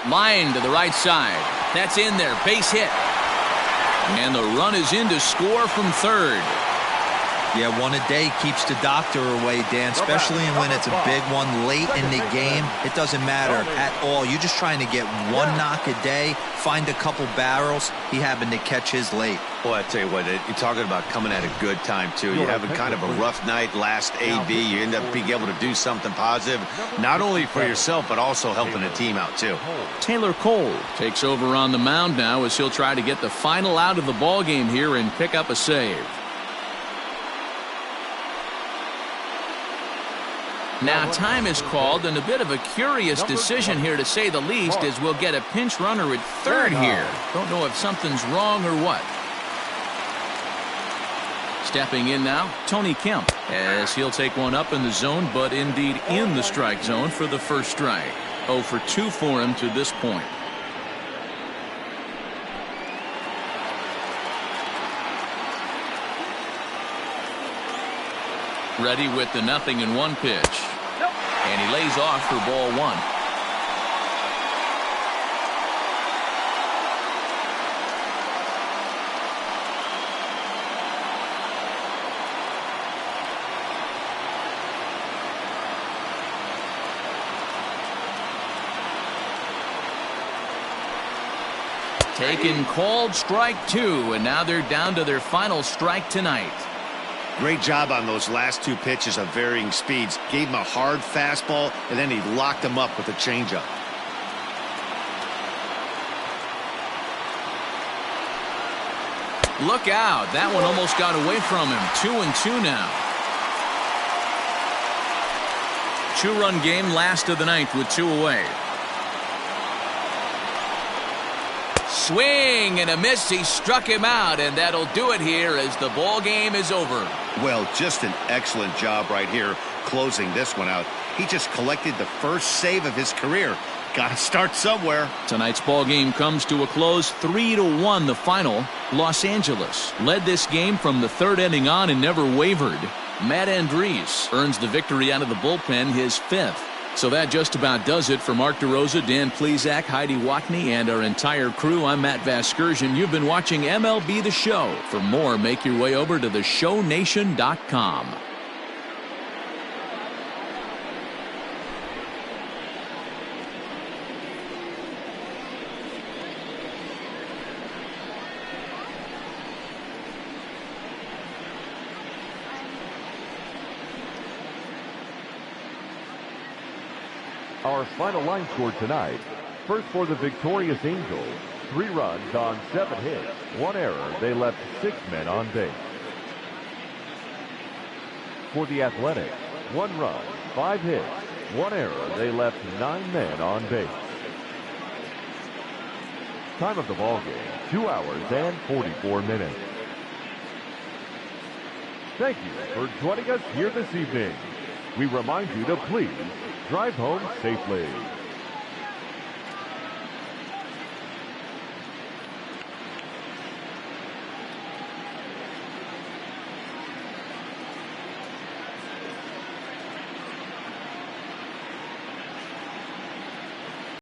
Speaker 1: Line to the right side. That's in there. Base hit. And the run is in to score from third.
Speaker 4: Yeah, one a day keeps the doctor away, Dan, especially when it's a big one late in the game. It doesn't matter at all. You're just trying to get one knock a day, find a couple barrels. He happened to catch his late.
Speaker 2: Boy, I tell you what, you're talking about coming at a good time, too. You're having kind of a rough night last AB. You end up being able to do something positive, not only for yourself, but also helping the team out, too.
Speaker 1: Taylor Cole takes over on the mound now as he'll try to get the final out of the ball game here and pick up a save. Now time is called, and a bit of a curious decision here to say the least, as we'll get a pinch runner at third here. Don't know if something's wrong or what. Stepping in now, Tony Kemp, as he'll take one up in the zone, but indeed in the strike zone for the first strike. 0 for 2 for him to this point. Ready with the 0-1 pitch. And he lays off for ball 1. Taken, called, strike 2, and now they're down to their final strike tonight.
Speaker 2: Great job on those last 2 pitches of varying speeds. Gave him a hard fastball, and then he locked him up with a changeup.
Speaker 1: Look out. That one almost got away from him. 2-2 now. 2-run game, last of the ninth with 2 away. Swing and a miss. He struck him out, and that'll do it here as the ball game is over.
Speaker 2: Well, just an excellent job right here closing this one out. He just collected the first save of his career. Got to start somewhere.
Speaker 1: Tonight's ball game comes to a close, 3-1 the final. Los Angeles led this game from the 3rd inning on and never wavered. Matt Andriese earns the victory out of the bullpen, his 5th. So that just about does it for Mark DeRosa, Dan Plesac, Heidi Watney, and our entire crew. I'm Matt Vasgersian. You've been watching MLB The Show. For more, make your way over to theshownation.com.
Speaker 3: Our final line score tonight. First for the victorious Angels, 3 runs on 7 hits, 1 error. They left 6 men on base. For the Athletics, 1 run, 5 hits, 1 error. They left 9 men on base. Time of the ball game, 2 hours and 44 minutes. Thank you for joining us here this evening. We remind you to please drive home safely.